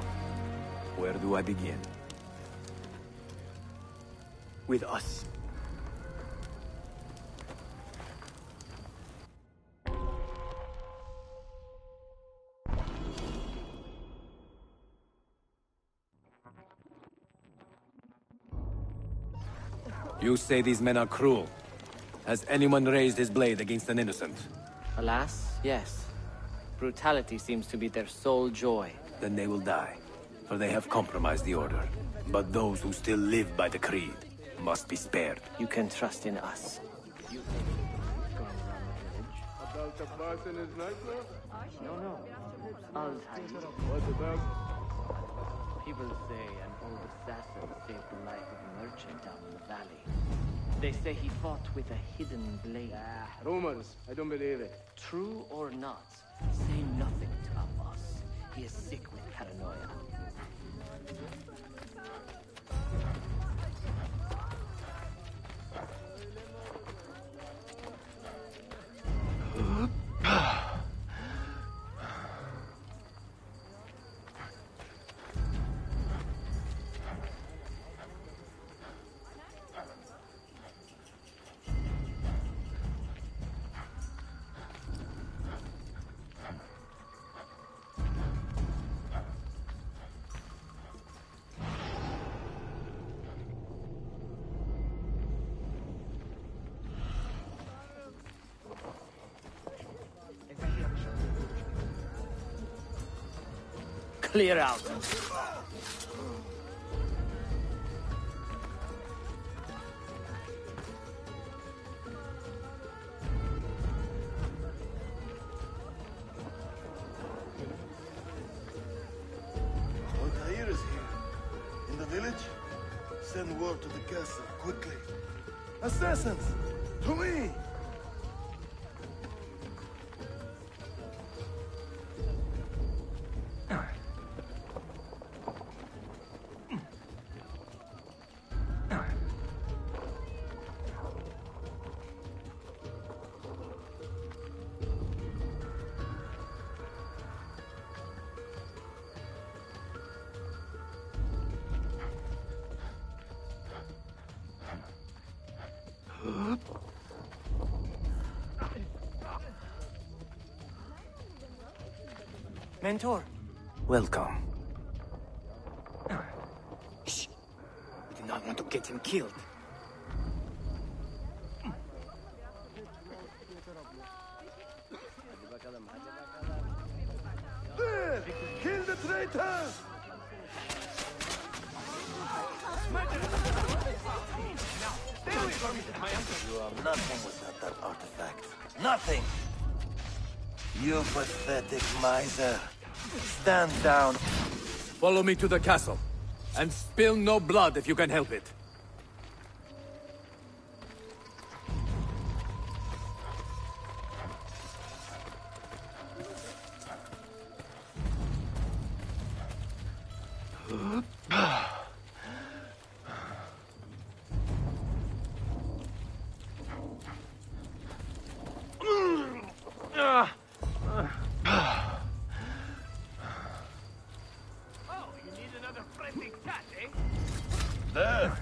where do I begin? With us. You say these men are cruel. Has anyone raised his blade against an innocent? Alas, yes. Brutality seems to be their sole joy. Then they will die, for they have compromised the Order. But those who still live by the Creed must be spared. You can trust in us. About Abbas and his nightmare? No. Altair. What about? People say an old assassin saved the life of a merchant down in the valley. They say he fought with a hidden blade. Rumors. I don't believe it. True or not, say nothing to Abbas. He is sick with paranoia. Clear out. Altair is here. In the village? Send word to the castle, quickly. Assassins! To me! Mentor. Welcome. Shh. We do not want to get him killed. There! Kill the traitors! You are nothing without that artifact. Nothing! You pathetic miser. Stand down. Follow me to the castle. And spill no blood if you can help it. There!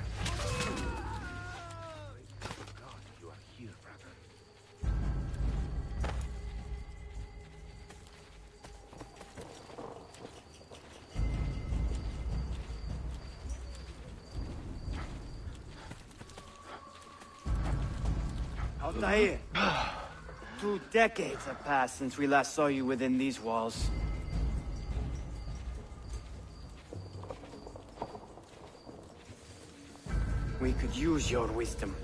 Altair, 2 decades have passed since we last saw you within these walls. We could use your wisdom.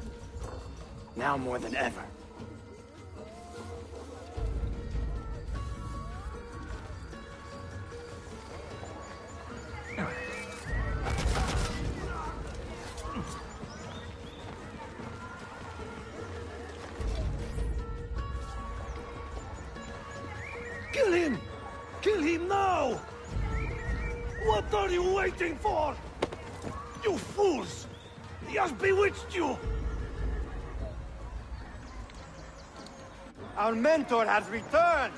Now more than ever. Kill him! Kill him now! What are you waiting for? You fools! He has bewitched you! Our mentor has returned!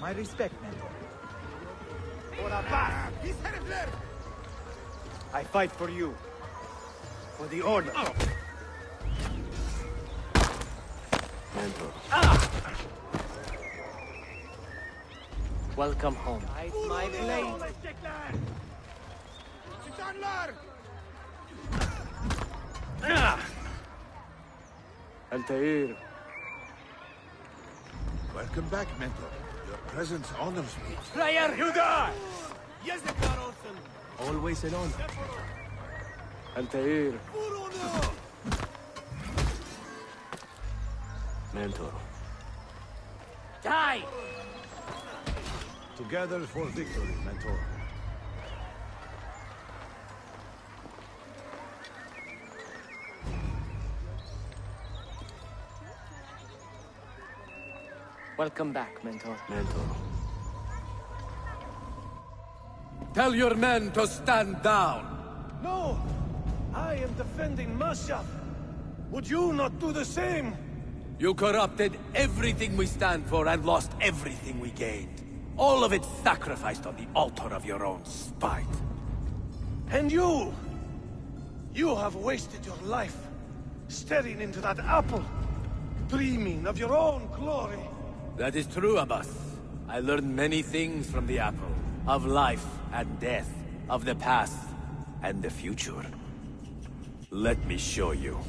My respect, mentor. For a pass! I fight for you. For the Order. Mentor. Welcome home. My blade! Altair. Welcome back, Mentor. Your presence honors me. Friar Hugo! Always an honor. Altair. Mentor. Die! Together for victory, Mentor. Welcome back, Mentor. Mentor. Tell your men to stand down. No! I am defending Mashaf. Would you not do the same? You corrupted everything we stand for and lost everything we gained. All of it sacrificed on the altar of your own spite. And you! You have wasted your life, staring into that apple, dreaming of your own glory. That is true, Abbas. I learned many things from the apple. Of life and death. Of the past and the future. Let me show you.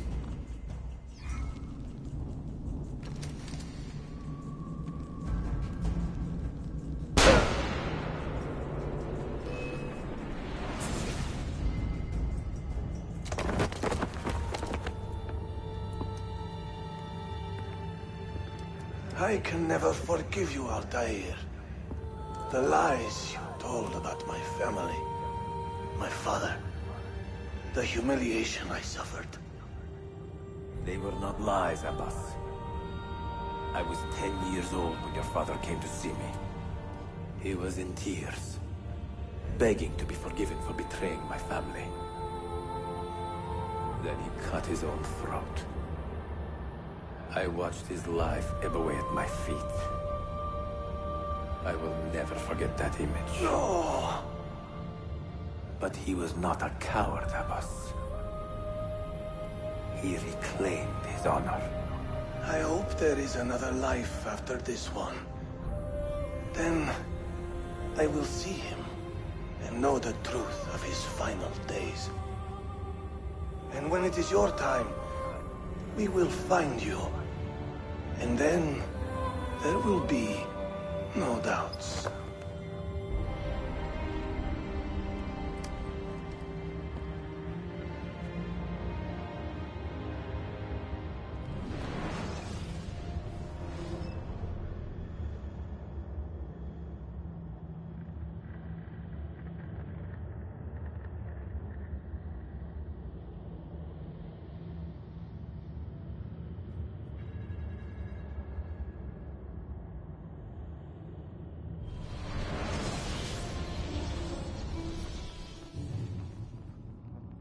I can never forgive you, Altair. The lies you told about my family, my father, the humiliation I suffered. They were not lies, Abbas. I was 10 years old when your father came to see me. He was in tears, begging to be forgiven for betraying my family. Then he cut his own throat. I watched his life ebb away at my feet. I will never forget that image. No! But he was not a coward, Abbas. He reclaimed his honor. I hope there is another life after this one. Then I will see him and know the truth of his final days. And when it is your time, we will find you. And then there will be no doubts.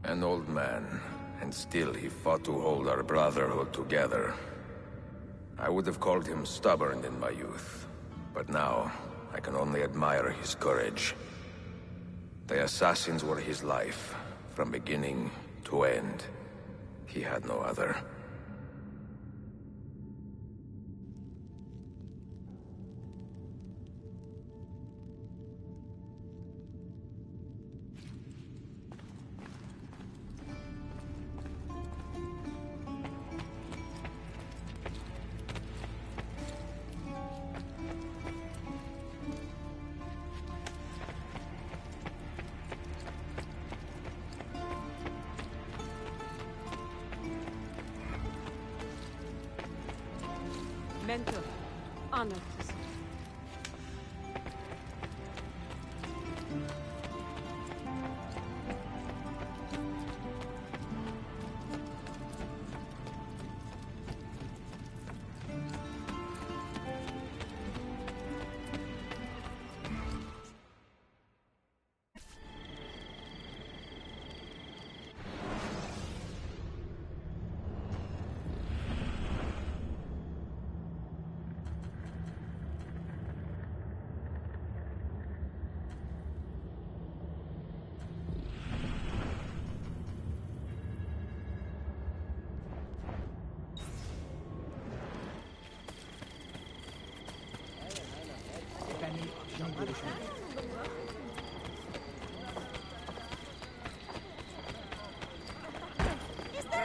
An old man, and still he fought to hold our brotherhood together. I would have called him stubborn in my youth, but now I can only admire his courage. The assassins were his life, from beginning to end. He had no other. Mentor, honor to serve.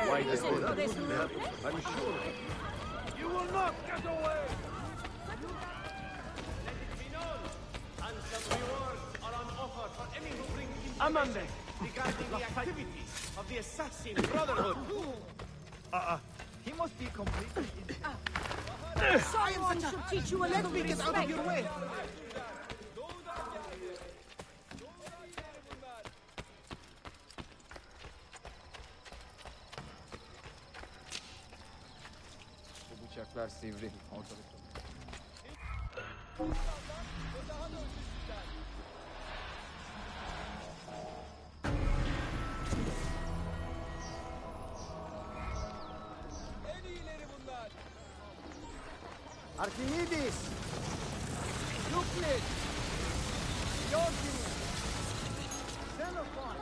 Why this one? I'm sure. You will not get away! Let it be known, handsome rewards are on offer for any who bring Amande! regarding the activities of the Assassin Brotherhood. He must be completely... Someone should teach you a little respect. Out of your way! Bu bıçaklar sivri. Archimedes! Euclid! Diogenes! Xenophon!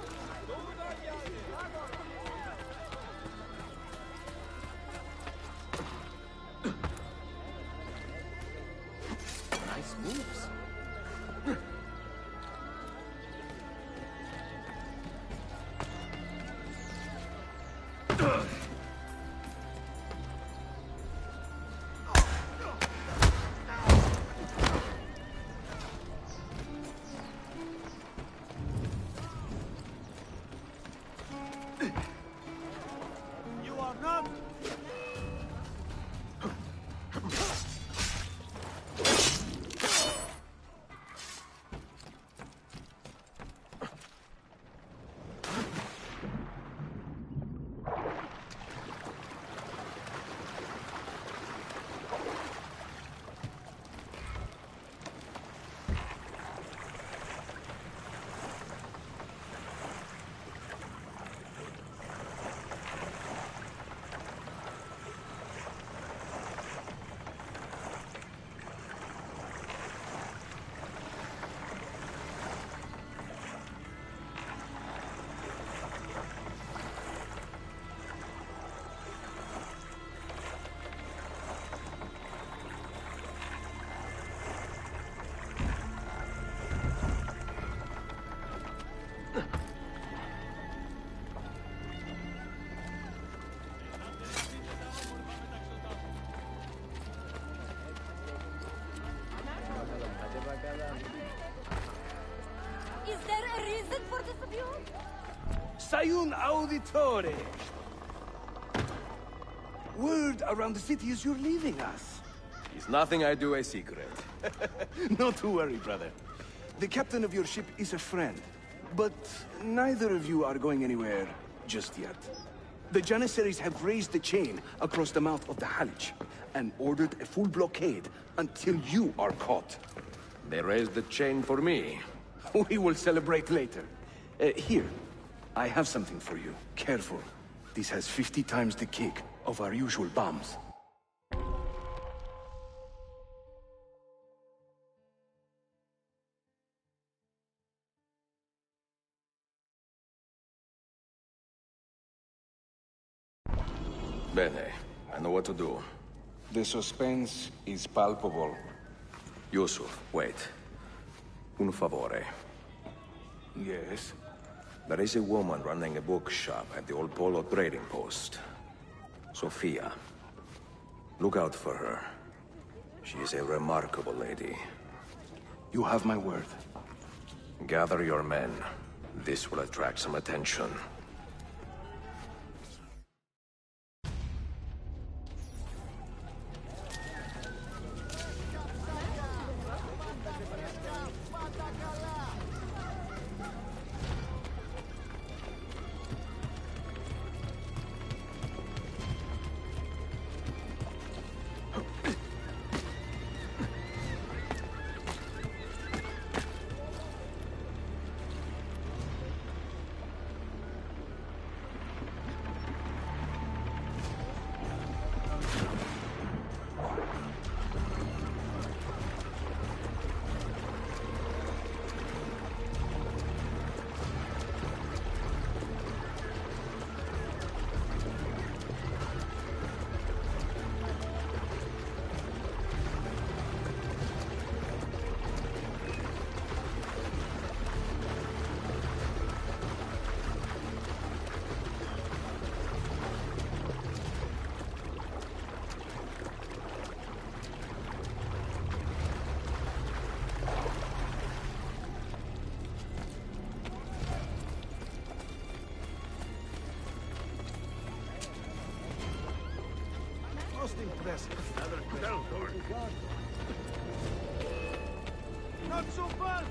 Nice moves. reason for this abuse? Sayun Auditore! Word around the city is you're leaving us. Is nothing I do a secret. Not to worry, brother. The captain of your ship is a friend. But neither of you are going anywhere just yet. The Janissaries have raised the chain across the mouth of the Halich and ordered a full blockade until you are caught. They raised the chain for me. We will celebrate later. Here, I have something for you. Careful. This has 50 times the kick of our usual bombs. Bene, I know what to do. The suspense is palpable. Yusuf, wait. Un favore. Yes? There is a woman running a bookshop at the old Polo trading post. Sophia. Look out for her. She is a remarkable lady. You have my word. Gather your men. This will attract some attention. Most impressive. Another cell door. Not so fast,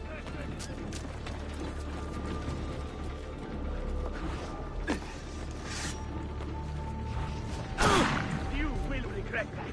You will regret that.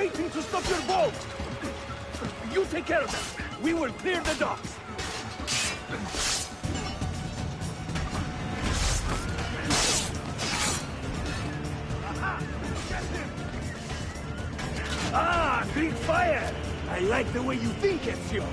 waiting to stop your boat! You take care of them. We will clear the docks. Ah, Greek fire! I like the way you think, Ezio.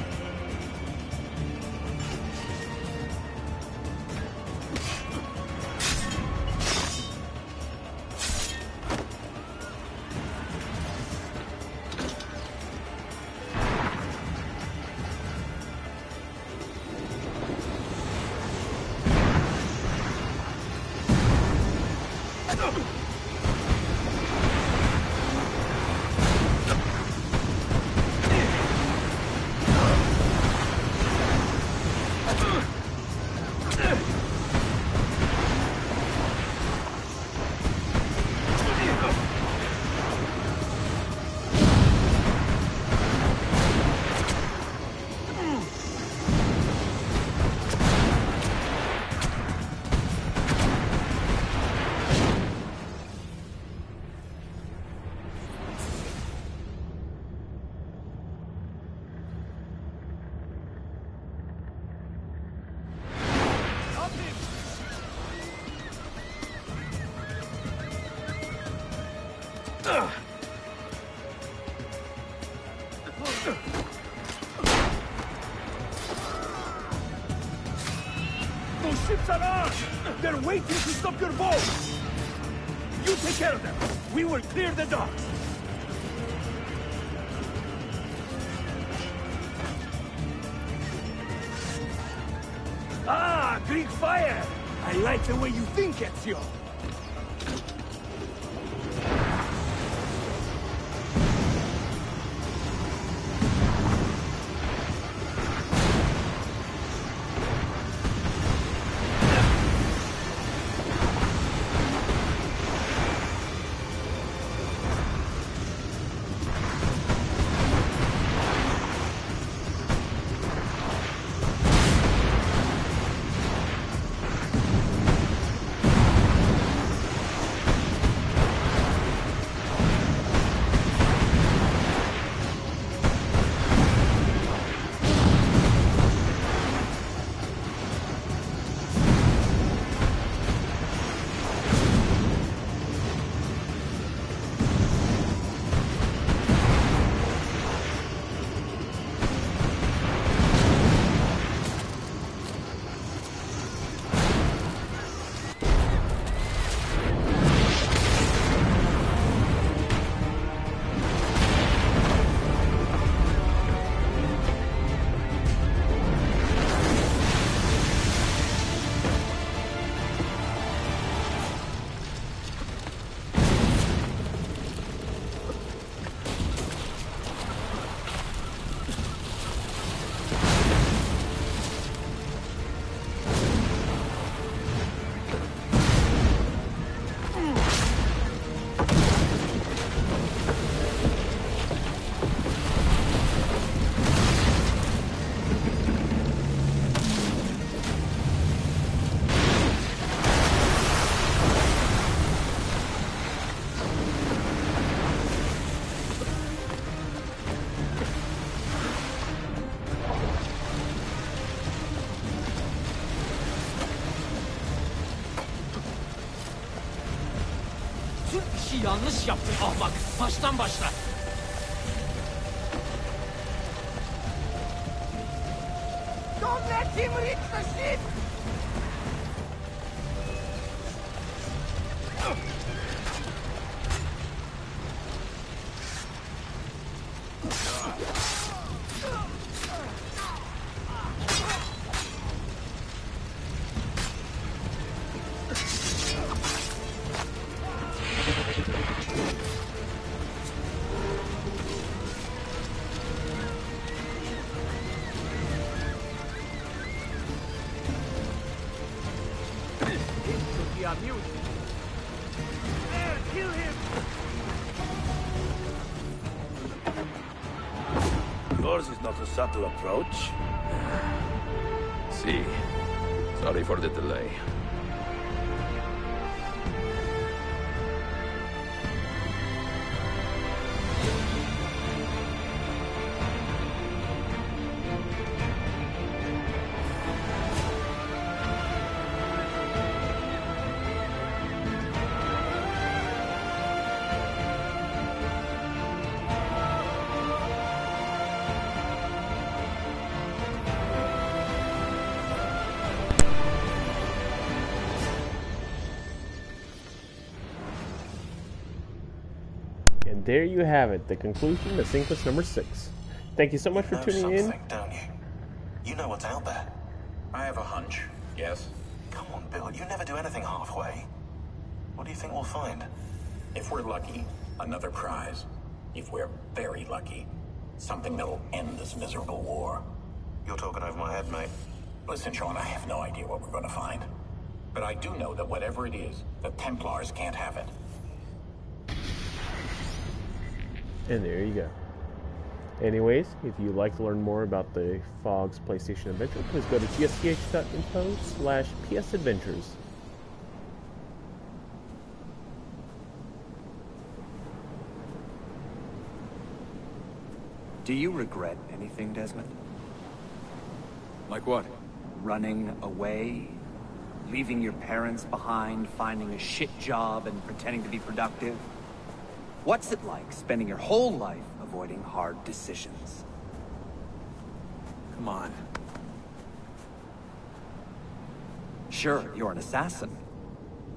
Those ships are armed! They're waiting to stop your boat! You take care of them! We will clear the docks! Ah, Greek fire! I like the way you think, Ezio! Tüm işi yanlış yaptın ahmak. Baştan başla. Don't let him reach the ship! Kill him! Yours is not a subtle approach. See. Sorry for the delay. there you have it, the conclusion of Sequence number 6. Thank you so much for tuning in. Don't you? You know what's out there. I have a hunch, yes? Come on, Bill, you never do anything halfway. What do you think we'll find? If we're lucky, another prize. If we're very lucky, something that'll end this miserable war. You're talking over my head, mate. Listen, Sean, I have no idea what we're going to find. But I do know that whatever it is, the Templars can't have it. And there you go. Anyways, if you'd like to learn more about the Fogg's PlayStation Adventure, please go to gsch.info/psadventures. Do you regret anything, Desmond? Like what? Running away? Leaving your parents behind, finding a shit job, and pretending to be productive? What's it like spending your whole life avoiding hard decisions? Come on. Sure, you're an assassin,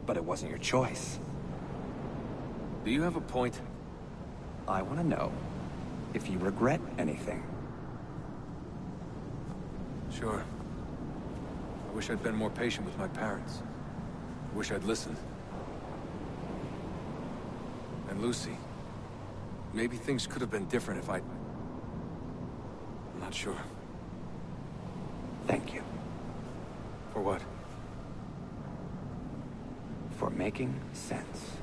but it wasn't your choice. Do you have a point? I want to know if you regret anything. Sure. I wish I'd been more patient with my parents. I wish I'd listened. And Lucy. Maybe things could have been different if I'm not sure. Thank you. For what? For making sense.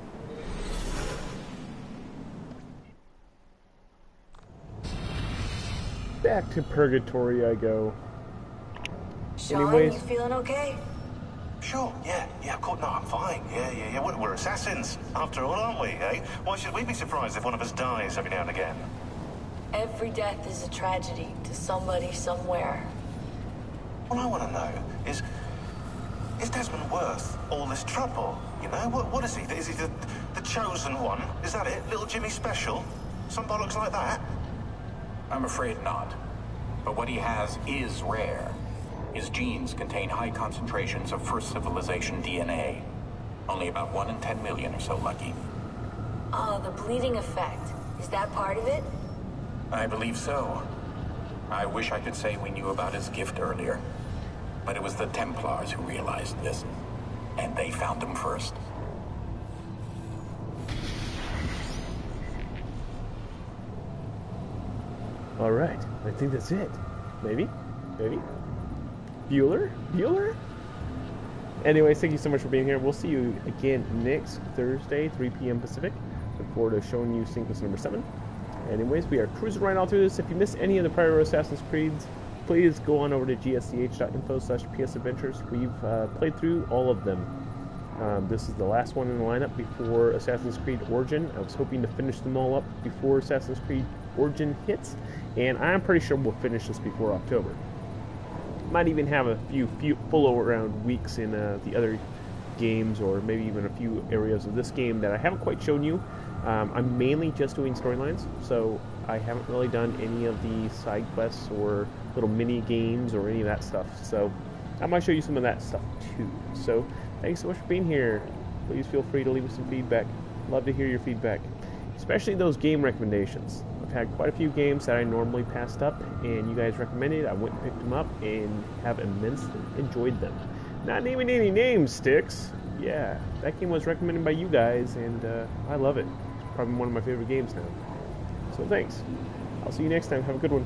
Back to purgatory I go. Sean, Anyways, you feeling okay? Sure, yeah, of course. No, I'm fine. Yeah. We're assassins, after all, aren't we, eh? Why should we be surprised if one of us dies every now and again? Every death is a tragedy to somebody somewhere. What I want to know is Desmond worth all this trouble? You know, what is he? Is he the chosen one? Is that it? Little Jimmy Special? Some bollocks like that? I'm afraid not. But what he has is rare. His genes contain high concentrations of first civilization DNA. Only about 1 in 10 million are so lucky. Oh, the bleeding effect. Is that part of it? I believe so. I wish I could say we knew about his gift earlier. But it was the Templars who realized this. And they found him first. alright. I think that's it. Maybe? Bueller? Anyways, thank you so much for being here. We'll see you again next Thursday, 3 p.m. Pacific. Look forward to showing you sequence number 7. Anyways, we are cruising right on through this. If you missed any of the prior Assassin's Creeds, please go on over to gsch.info/psadventures. We've played through all of them. This is the last one in the lineup before Assassin's Creed Origin. I was hoping to finish them all up before Assassin's Creed Origin hits, and I'm pretty sure we'll finish this before October. Might even have a few follow around weeks in the other games, or maybe even a few areas of this game that I haven't quite shown you. I'm mainly just doing storylines, so I haven't really done any of the side quests or little mini games or any of that stuff. So I might show you some of that stuff too. So thanks so much for being here. Please feel free to leave us some feedback. Love to hear your feedback, especially those game recommendations. I've had quite a few games that I normally passed up, and you guys recommended. I went and picked them up and have immensely enjoyed them. Not naming any names, Sticks. Yeah, that game was recommended by you guys, and I love it. It's probably one of my favorite games now. So thanks. I'll see you next time. Have a good one.